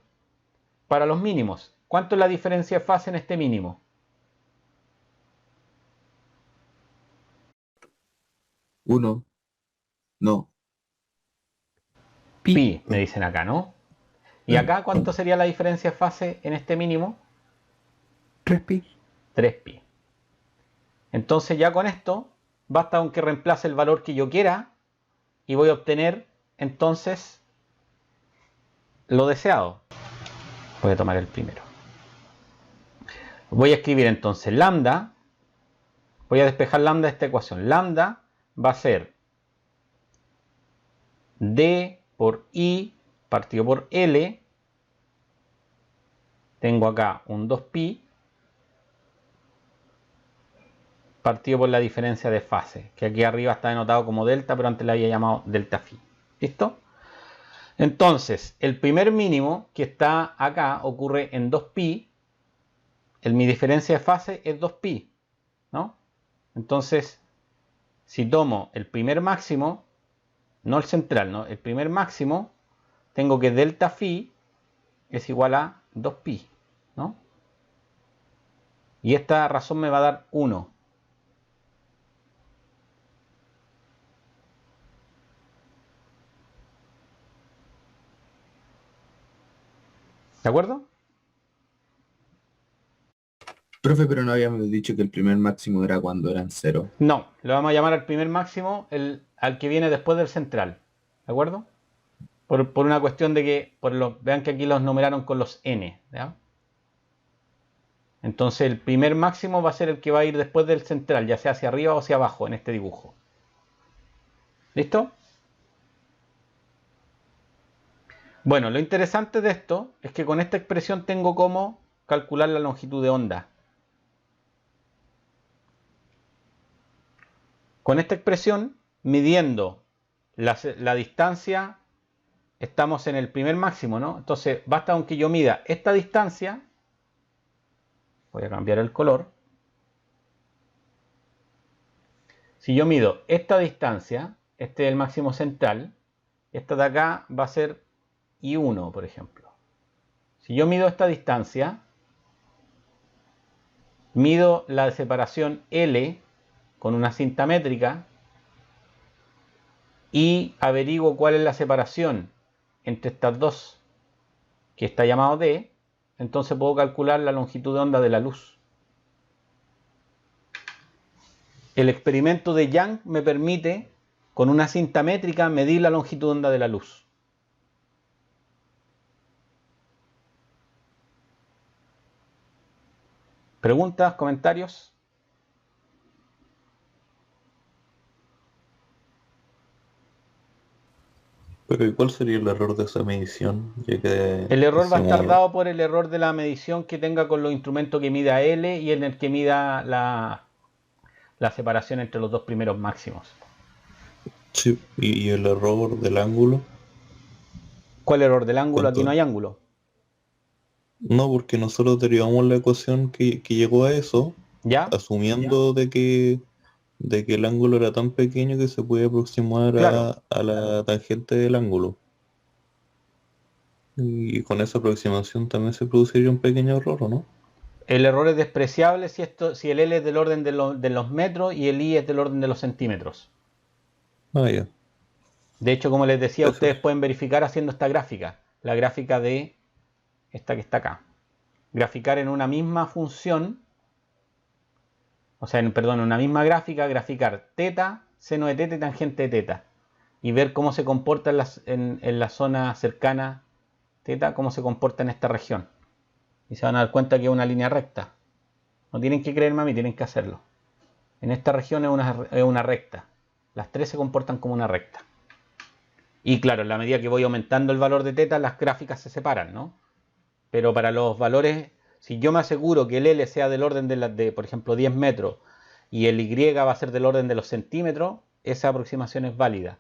para los mínimos. ¿Cuánto es la diferencia de fase en este mínimo? 1, no, Pi, me dicen acá, ¿no? ¿Y acá cuánto sería la diferencia de fase en este mínimo? 3pi. 3pi. Entonces ya con esto basta con que reemplace el valor que yo quiera y voy a obtener entonces lo deseado. Voy a tomar el primero. Voy a escribir entonces lambda. Voy a despejar lambda de esta ecuación. Lambda va a ser D por I partido por L. Tengo acá un 2pi partido por la diferencia de fase, que aquí arriba está denotado como delta, pero antes la había llamado delta phi. ¿Listo? Entonces, el primer mínimo que está acá ocurre en 2pi. Mi diferencia de fase es 2pi, ¿no? Entonces, si tomo el primer máximo, no el central, ¿no? El primer máximo, tengo que delta phi es igual a 2pi, ¿no? Y esta razón me va a dar 1. ¿De acuerdo? Profe, pero no habíamos dicho que el primer máximo era cuando eran 0. No, le vamos a llamar al primer máximo al que viene después del central. ¿De acuerdo? Por una cuestión de que, vean que aquí los numeraron con los n. ¿ya? Entonces el primer máximo va a ser el que va a ir después del central, ya sea hacia arriba o hacia abajo en este dibujo. ¿Listo? Bueno, lo interesante de esto es que con esta expresión tengo cómo calcular la longitud de onda. Con esta expresión, midiendo la distancia, estamos en el primer máximo, ¿no? Entonces, basta con que yo mida esta distancia. Voy a cambiar el color. Si yo mido esta distancia, este es el máximo central, esta de acá va a ser I1, por ejemplo. Si yo mido esta distancia, mido la separación L con una cinta métrica y averiguo cuál es la separación entre estas dos, que está llamado D, entonces puedo calcular la longitud de onda de la luz. El experimento de Young me permite, con una cinta métrica, medir la longitud de onda de la luz. ¿Preguntas? ¿Comentarios? Pero ¿y cuál sería el error de esa medición? Ya que El error va a estar hicimos- dado por el error de la medición que tenga con los instrumentos que mida L y en el que mida la separación entre los dos primeros máximos. Sí, y el error del ángulo. ¿Cuál error del ángulo? Aquí ¿Cuánto? no hay ángulo. No, porque nosotros derivamos la ecuación que llegó a eso, ¿Ya? asumiendo de que el ángulo era tan pequeño que se puede aproximar Claro. a la tangente del ángulo. Y con esa aproximación también se produciría un pequeño error, ¿o no? El error es despreciable si el L es del orden de los metros y el I es del orden de los centímetros. Ah, ya. De hecho, como les decía, Eso. ustedes pueden verificar haciendo esta gráfica. La gráfica de esta que está acá. Graficar en una misma función, o sea, en una misma gráfica, graficar teta, seno de teta y tangente de teta. Y ver cómo se comporta en la zona cercana teta, cómo se comporta en esta región. Y se van a dar cuenta que es una línea recta. No tienen que creerme a mí, tienen que hacerlo. En esta región es una recta. Las tres se comportan como una recta. Y claro, en la medida que voy aumentando el valor de teta, las gráficas se separan, ¿no? Pero para los valores, si yo me aseguro que el L sea del orden de por ejemplo, 10 metros y el Y va a ser del orden de los centímetros, esa aproximación es válida.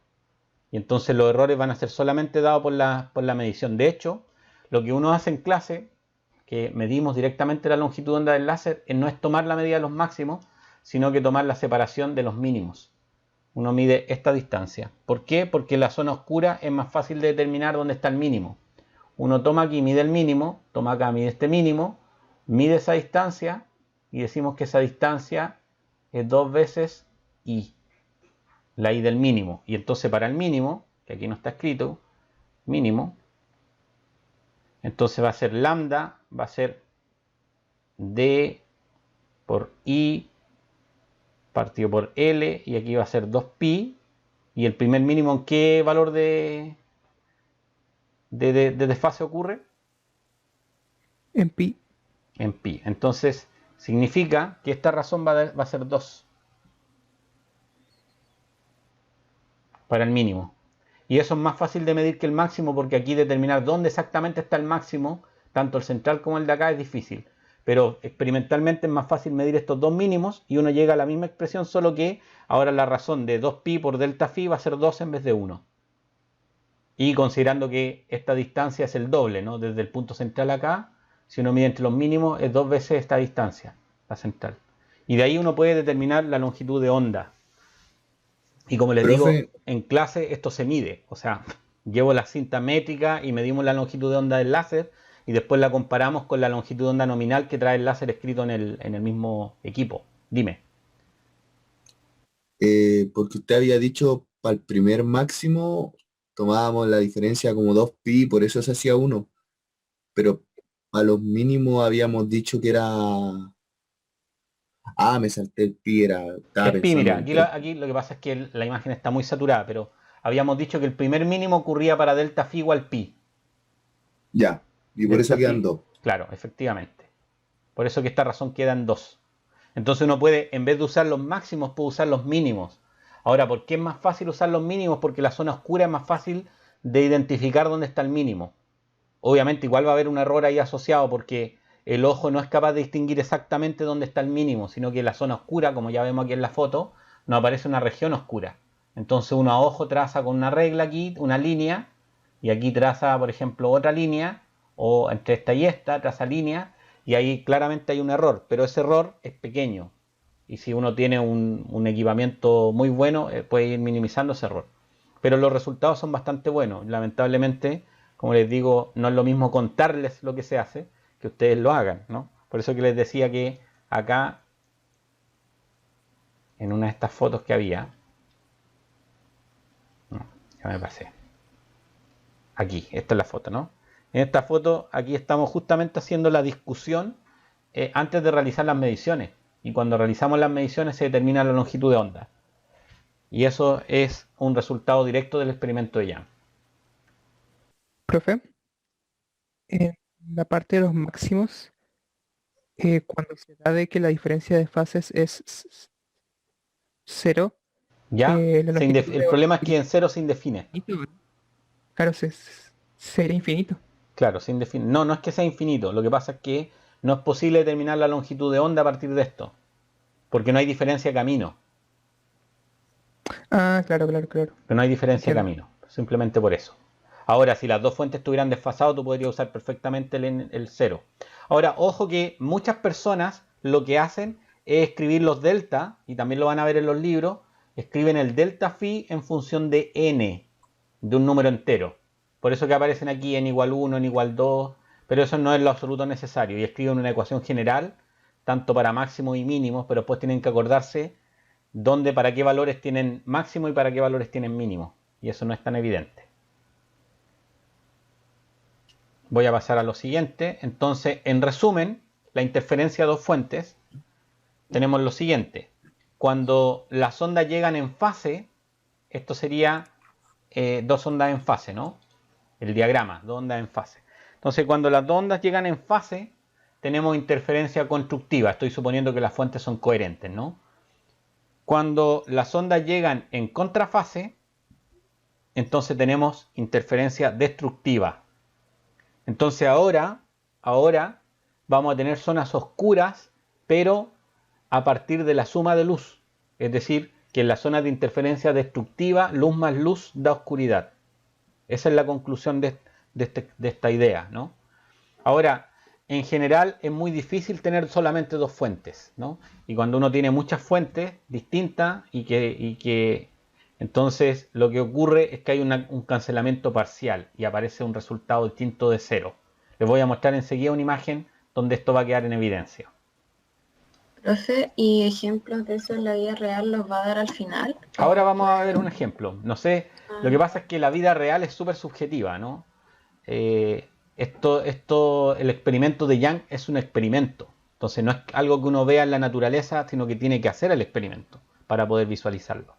Y entonces los errores van a ser solamente dados por la medición. De hecho, lo que uno hace en clase, que medimos directamente la longitud de onda del láser, no es tomar la medida de los máximos, sino que tomar la separación de los mínimos. Uno mide esta distancia. ¿Por qué? Porque en la zona oscura es más fácil de determinar dónde está el mínimo. Uno toma aquí, mide el mínimo, toma acá, mide este mínimo, mide esa distancia y decimos que esa distancia es 2 veces I, la I del mínimo. Y entonces para el mínimo, que aquí no está escrito, mínimo, entonces va a ser lambda, va a ser D por I partido por L, y aquí va a ser 2pi, y el primer mínimo, ¿en qué valor de desfase ocurre? En pi. En pi. Entonces significa que esta razón va a ser 2 para el mínimo. Y eso es más fácil de medir que el máximo, porque aquí determinar dónde exactamente está el máximo, tanto el central como el de acá, es difícil. pero experimentalmente es más fácil medir estos dos mínimos y uno llega a la misma expresión, solo que ahora la razón de 2pi por delta phi va a ser 2 en vez de 1. Y considerando que esta distancia es el doble, ¿no? Desde el punto central acá, si uno mide entre los mínimos, es 2 veces esta distancia, la central. Y de ahí uno puede determinar la longitud de onda. Y como les digo, Profe, en clase esto se mide. O sea, llevo la cinta métrica y medimos la longitud de onda del láser y después la comparamos con la longitud de onda nominal que trae el láser escrito en el mismo equipo. Dime. porque usted había dicho para el primer máximo tomábamos la diferencia como 2pi, por eso se hacía 1. Pero a los mínimos habíamos dicho que era... Ah, me salté el pi, estaba Es pi, pensando mira, en aquí, 3. aquí lo que pasa es que la imagen está muy saturada, pero habíamos dicho que el primer mínimo ocurría para delta phi igual pi. Ya, y por eso Delta quedan phi, 2. claro, efectivamente. Por eso que esta razón queda en 2. Entonces uno puede, en vez de usar los máximos, puede usar los mínimos. Ahora, ¿por qué es más fácil usar los mínimos? Porque la zona oscura es más fácil de identificar dónde está el mínimo. Obviamente igual va a haber un error ahí asociado porque el ojo no es capaz de distinguir exactamente dónde está el mínimo, sino que en la zona oscura, como ya vemos aquí en la foto, nos aparece una región oscura. Entonces uno a ojo traza con una regla aquí, una línea, y aquí traza, por ejemplo, otra línea, o entre esta y esta, traza línea, y ahí claramente hay un error, pero ese error es pequeño. Y si uno tiene un equipamiento muy bueno, puede ir minimizando ese error. Pero los resultados son bastante buenos. Lamentablemente, como les digo, no es lo mismo contarles lo que se hace que ustedes lo hagan, ¿no? Por eso que les decía que acá, en una de estas fotos que había, no, ya me pasé. Aquí, esta es la foto, ¿no? En esta foto, aquí estamos justamente haciendo la discusión antes de realizar las mediciones. Y cuando realizamos las mediciones se determina la longitud de onda. Y eso es un resultado directo del experimento de Young. Profe, en la parte de los máximos, cuando se da de que la diferencia de fases es 0, ¿Ya? la longitud El de onda problema es que sería en cero se indefine. infinito, ¿no? Claro, sería infinito. Claro, se indefine. No, no es que sea infinito. Lo que pasa es que no es posible determinar la longitud de onda a partir de esto. Porque no hay diferencia de camino. Ah, claro, claro, claro. Pero no hay diferencia de Entiendo. camino. Simplemente por eso. Ahora, si las dos fuentes estuvieran desfasadas, tú podrías usar perfectamente el cero. Ahora, ojo que muchas personas lo que hacen es escribir los delta, y también lo van a ver en los libros, escriben el delta phi en función de n, de un número entero. Por eso que aparecen aquí n igual 1, n igual 2, pero eso no es lo absoluto necesario. Y escriben una ecuación general, tanto para máximos y mínimos, pero después tienen que acordarse dónde, para qué valores tienen máximo y para qué valores tienen mínimo. Y eso no es tan evidente. Voy a pasar a lo siguiente. Entonces, en resumen, la interferencia de dos fuentes, tenemos lo siguiente. Cuando las ondas llegan en fase, esto sería dos ondas en fase, ¿no? El diagrama, dos ondas en fase. Entonces, cuando las dos ondas llegan en fase, tenemos interferencia constructiva. Estoy suponiendo que las fuentes son coherentes, ¿no? Cuando las ondas llegan en contrafase, entonces tenemos interferencia destructiva. Entonces ahora vamos a tener zonas oscuras, pero a partir de la suma de luz. Es decir, que en la zona de interferencia destructiva, luz más luz da oscuridad. Esa es la conclusión de esta idea, ¿no? Ahora, en general es muy difícil tener solamente dos fuentes, ¿no? Y cuando uno tiene muchas fuentes distintas entonces lo que ocurre es que hay un cancelamiento parcial y aparece un resultado distinto de cero. Les voy a mostrar enseguida una imagen donde esto va a quedar en evidencia. Profe, ¿y ejemplos de eso en la vida real los va a dar al final? Ahora vamos a ver un ejemplo. No sé, lo que pasa es que la vida real es súper subjetiva, ¿no? El experimento de Young es un experimento. Entonces no es algo que uno vea en la naturaleza, sino que tiene que hacer el experimento para poder visualizarlo.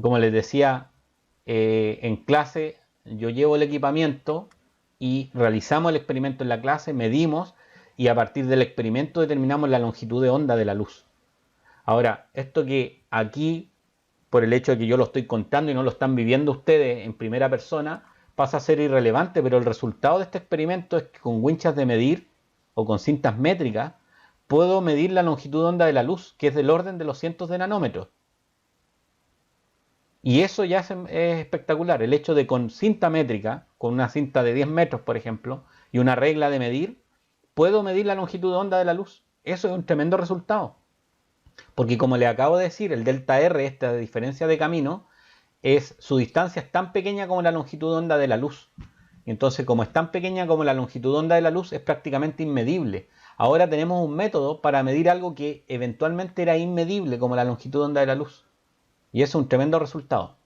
Como les decía, en clase yo llevo el equipamiento y realizamos el experimento en la clase, medimos y a partir del experimento determinamos la longitud de onda de la luz. Ahora, esto que aquí, por el hecho de que yo lo estoy contando y no lo están viviendo ustedes en primera persona, pasa a ser irrelevante, pero el resultado de este experimento es que con winchas de medir o con cintas métricas, puedo medir la longitud de onda de la luz, que es del orden de los cientos de nanómetros. Y eso ya es espectacular. El hecho de con cinta métrica, con una cinta de 10 metros, por ejemplo, y una regla de medir, puedo medir la longitud de onda de la luz. Eso es un tremendo resultado. Porque como le acabo de decir, el delta R, esta diferencia de camino, su distancia es tan pequeña como la longitud de onda de la luz. Entonces, como es tan pequeña como la longitud de onda de la luz, es prácticamente inmedible. Ahora tenemos un método para medir algo que eventualmente era inmedible, como la longitud de onda de la luz. Y eso es un tremendo resultado.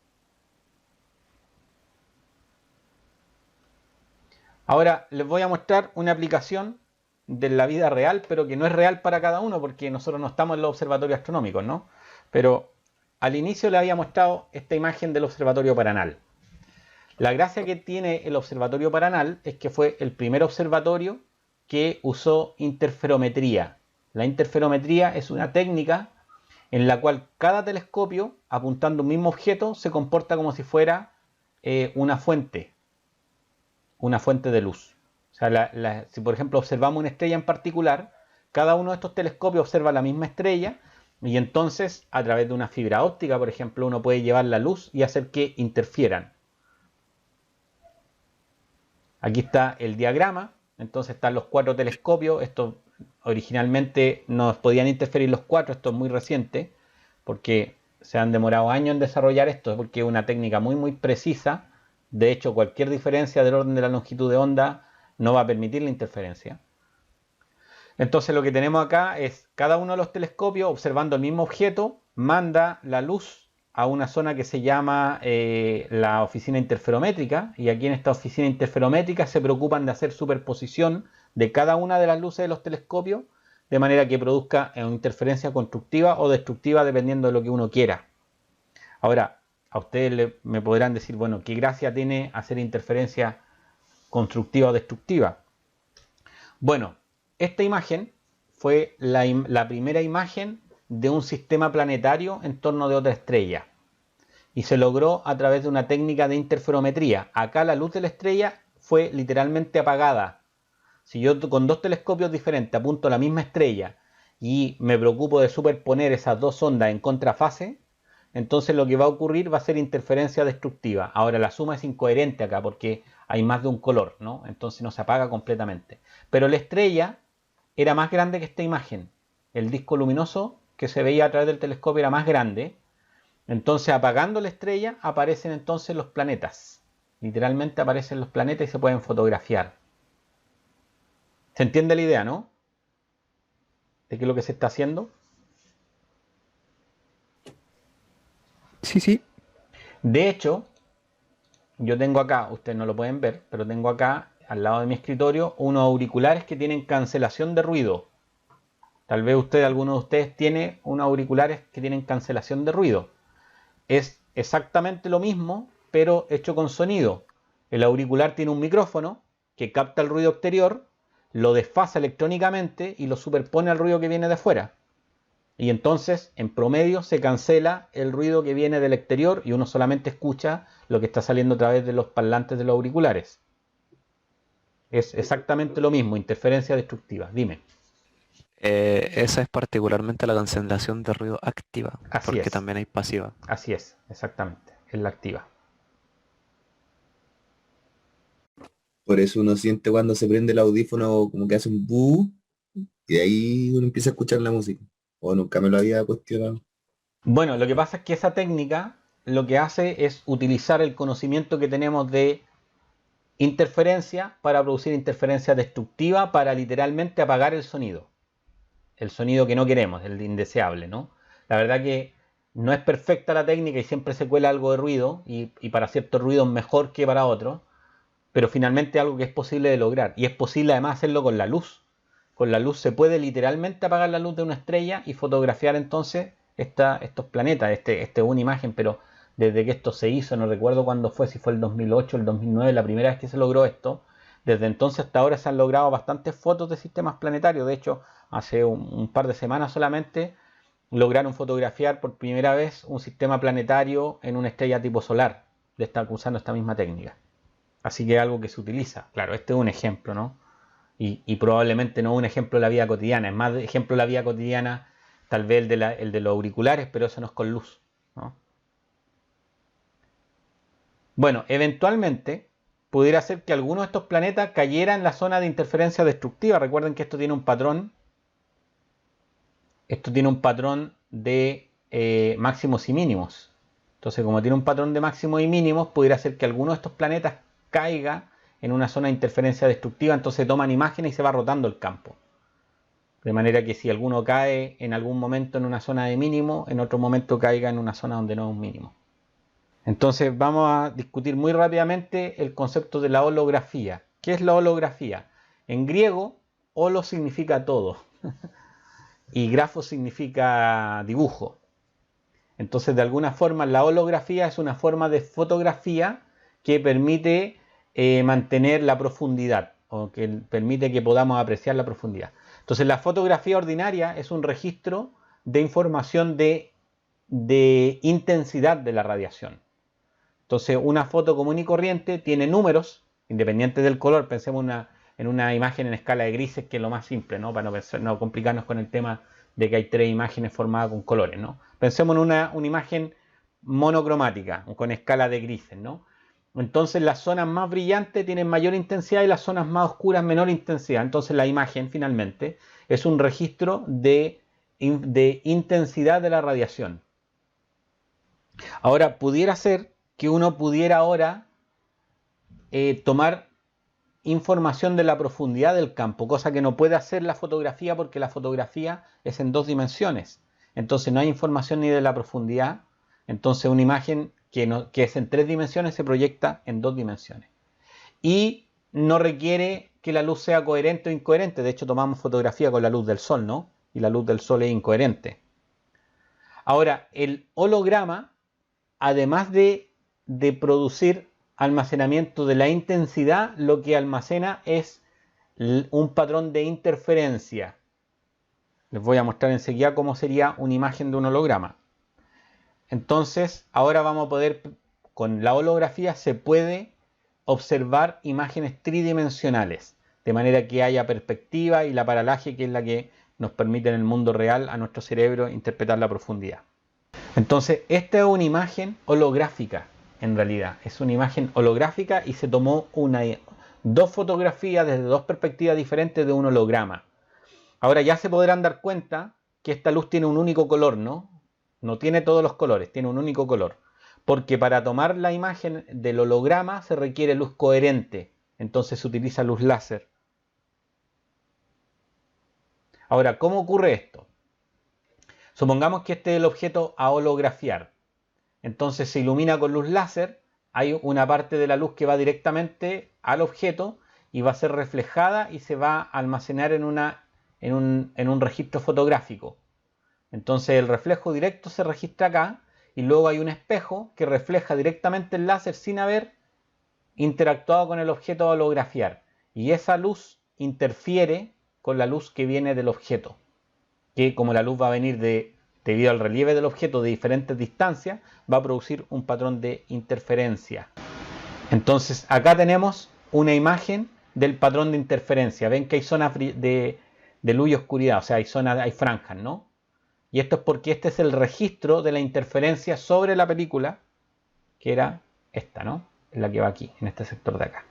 Ahora les voy a mostrar una aplicación de la vida real, pero que no es real para cada uno, porque nosotros no estamos en los observatorios astronómicos, ¿no? Pero al inicio les había mostrado esta imagen del observatorio Paranal. La gracia que tiene el observatorio Paranal es que fue el primer observatorio que usó interferometría. La interferometría es una técnica en la cual cada telescopio, apuntando un mismo objeto, se comporta como si fuera una fuente de luz. O sea, si por ejemplo observamos una estrella en particular, cada uno de estos telescopios observa la misma estrella y entonces a través de una fibra óptica, por ejemplo, uno puede llevar la luz y hacer que interfieran. Aquí está el diagrama, entonces están los 4 telescopios. Esto originalmente no podían interferir los 4, esto es muy reciente, porque se han demorado años en desarrollar esto, porque es una técnica muy precisa. De hecho, cualquier diferencia del orden de la longitud de onda no va a permitir la interferencia. Entonces lo que tenemos acá es cada uno de los telescopios observando el mismo objeto, manda la luz a una zona que se llama la oficina interferométrica, y aquí en esta oficina interferométrica se preocupan de hacer superposición de cada una de las luces de los telescopios, de manera que produzca una interferencia constructiva o destructiva dependiendo de lo que uno quiera. Ahora, a ustedes me podrán decir, bueno, ¿qué gracia tiene hacer interferencia constructiva o destructiva? Bueno, esta imagen fue la primera imagen de un sistema planetario en torno de otra estrella. Y se logró a través de una técnica de interferometría. Acá la luz de la estrella fue literalmente apagada. Si yo con 2 telescopios diferentes apunto a la misma estrella y me preocupo de superponer esas 2 ondas en contrafase, entonces lo que va a ocurrir va a ser interferencia destructiva. Ahora la suma es incoherente acá porque hay más de un color, ¿no? Entonces no se apaga completamente. Pero la estrella era más grande que esta imagen. El disco luminoso que se veía a través del telescopio era más grande. Entonces apagando la estrella aparecen entonces los planetas. Literalmente aparecen los planetas y se pueden fotografiar. ¿Se entiende la idea, no? ¿De qué es lo que se está haciendo? Sí. De hecho, yo tengo acá, ustedes no lo pueden ver, pero tengo acá al lado de mi escritorio unos auriculares que tienen cancelación de ruido. Tal vez alguno de ustedes tiene unos auriculares que tienen cancelación de ruido. Es exactamente lo mismo, pero hecho con sonido. El auricular tiene un micrófono que capta el ruido exterior, lo desfasa electrónicamente y lo superpone al ruido que viene de afuera. Y entonces, en promedio, se cancela el ruido que viene del exterior y uno solamente escucha lo que está saliendo a través de los parlantes de los auriculares. Es exactamente lo mismo, interferencia destructiva. Dime. Esa es particularmente la cancelación de ruido activa, Así porque es. también hay pasiva. Así es, exactamente. Es la activa. Por eso uno siente cuando se prende el audífono como que hace un bu y de ahí uno empieza a escuchar la música. O nunca me lo había cuestionado. Bueno, lo que pasa es que esa técnica lo que hace es utilizar el conocimiento que tenemos de interferencia para producir interferencia destructiva para literalmente apagar el sonido. El sonido que no queremos, el indeseable, ¿no? La verdad que no es perfecta la técnica y siempre se cuela algo de ruido y para ciertos ruidos mejor que para otros, pero finalmente es algo que es posible de lograr y es posible además hacerlo con la luz. Con la luz se puede literalmente apagar la luz de una estrella y fotografiar entonces estos planetas. Esta es una imagen, pero desde que esto se hizo, no recuerdo cuándo fue, si fue el 2008 o el 2009, la primera vez que se logró esto. Desde entonces hasta ahora se han logrado bastantes fotos de sistemas planetarios. De hecho, hace un par de semanas solamente lograron fotografiar por primera vez un sistema planetario en una estrella tipo solar, usando esta misma técnica. Así que es algo que se utiliza. Claro, este es un ejemplo, ¿no? Y probablemente no un ejemplo de la vida cotidiana, es más de ejemplo de la vida cotidiana tal vez el de los auriculares, pero eso no es con luz, ¿no? Bueno, eventualmente pudiera ser que alguno de estos planetas cayera en la zona de interferencia destructiva. Recuerden que esto tiene un patrón. Esto tiene un patrón de máximos y mínimos. Entonces, como tiene un patrón de máximos y mínimos, pudiera ser que alguno de estos planetas caiga en una zona de interferencia destructiva. Entonces toman imágenes y se va rotando el campo. De manera que si alguno cae en algún momento en una zona de mínimo, en otro momento caiga en una zona donde no es un mínimo. Entonces vamos a discutir muy rápidamente el concepto de la holografía. ¿Qué es la holografía? En griego, holo significa todo y grafo significa dibujo. Entonces, de alguna forma, la holografía es una forma de fotografía que permite mantener la profundidad o que permite que podamos apreciar la profundidad. Entonces, la fotografía ordinaria es un registro de información de intensidad de la radiación. Entonces, una foto común y corriente tiene números, independientes del color. Pensemos en una imagen en escala de grises, que es lo más simple, ¿no? Para no complicarnos con el tema de que hay 3 imágenes formadas con colores, ¿no? Pensemos en una imagen monocromática, con escala de grises, ¿no? Entonces, las zonas más brillantes tienen mayor intensidad y las zonas más oscuras menor intensidad. Entonces, la imagen, finalmente, es un registro de intensidad de la radiación. Ahora, pudiera ser que uno pudiera ahora tomar información de la profundidad del campo, cosa que no puede hacer la fotografía porque la fotografía es en 2 dimensiones. Entonces no hay información ni de la profundidad. Entonces una imagen que es en 3 dimensiones se proyecta en 2 dimensiones. Y no requiere que la luz sea coherente o incoherente. De hecho, tomamos fotografía con la luz del sol, ¿no? Y la luz del sol es incoherente. Ahora, el holograma, además de producir almacenamiento de la intensidad, lo que almacena es un patrón de interferencia. Les voy a mostrar enseguida cómo sería una imagen de un holograma. Entonces, ahora vamos a poder, con la holografía se puede observar imágenes tridimensionales, de manera que haya perspectiva y la paralaje, que es la que nos permite en el mundo real a nuestro cerebro interpretar la profundidad. Entonces, esta es una imagen holográfica. En realidad, es una imagen holográfica y se tomó 2 fotografías desde 2 perspectivas diferentes de un holograma. Ahora ya se podrán dar cuenta que esta luz tiene un único color, ¿no? No tiene todos los colores, tiene un único color. Porque para tomar la imagen del holograma se requiere luz coherente. Entonces se utiliza luz láser. Ahora, ¿cómo ocurre esto? Supongamos que este es el objeto a holografiar. Entonces se ilumina con luz láser, hay una parte de la luz que va directamente al objeto y va a ser reflejada y se va a almacenar en un registro fotográfico. Entonces el reflejo directo se registra acá y luego hay un espejo que refleja directamente el láser sin haber interactuado con el objeto a holografiar. Y esa luz interfiere con la luz que viene del objeto, que como la luz va a venir debido al relieve del objeto de diferentes distancias, va a producir un patrón de interferencia. Entonces acá tenemos una imagen del patrón de interferencia. Ven que hay zonas de luz y oscuridad, o sea, hay franjas, ¿no? Y esto es porque este es el registro de la interferencia sobre la película, que era esta, ¿no? Es la que va aquí, en este sector de acá.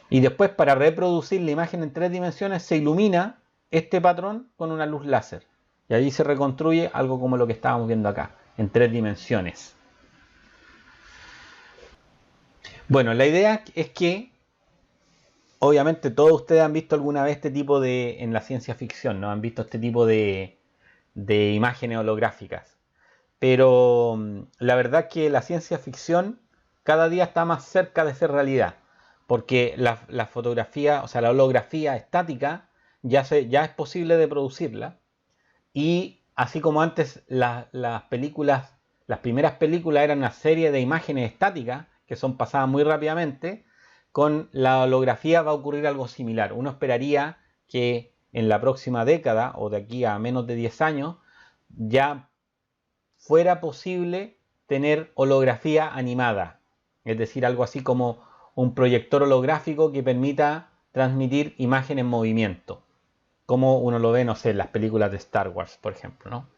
Y después, para reproducir la imagen en 3 dimensiones, se ilumina este patrón con una luz láser. Y allí se reconstruye algo como lo que estábamos viendo acá, en 3 dimensiones. Bueno, la idea es que, obviamente, todos ustedes han visto alguna vez este tipo en la ciencia ficción, ¿no? Han visto este tipo de imágenes holográficas. Pero la verdad es que la ciencia ficción cada día está más cerca de ser realidad. Porque la fotografía, o sea, la holografía estática, ya es posible de producirla. Y así como antes las primeras películas eran una serie de imágenes estáticas que son pasadas muy rápidamente, con la holografía va a ocurrir algo similar. Uno esperaría que en la próxima década o de aquí a menos de 10 años ya fuera posible tener holografía animada. Es decir, algo así como un proyector holográfico que permita transmitir imagen en movimiento, como uno lo ve, no sé, en las películas de Star Wars, por ejemplo, ¿no?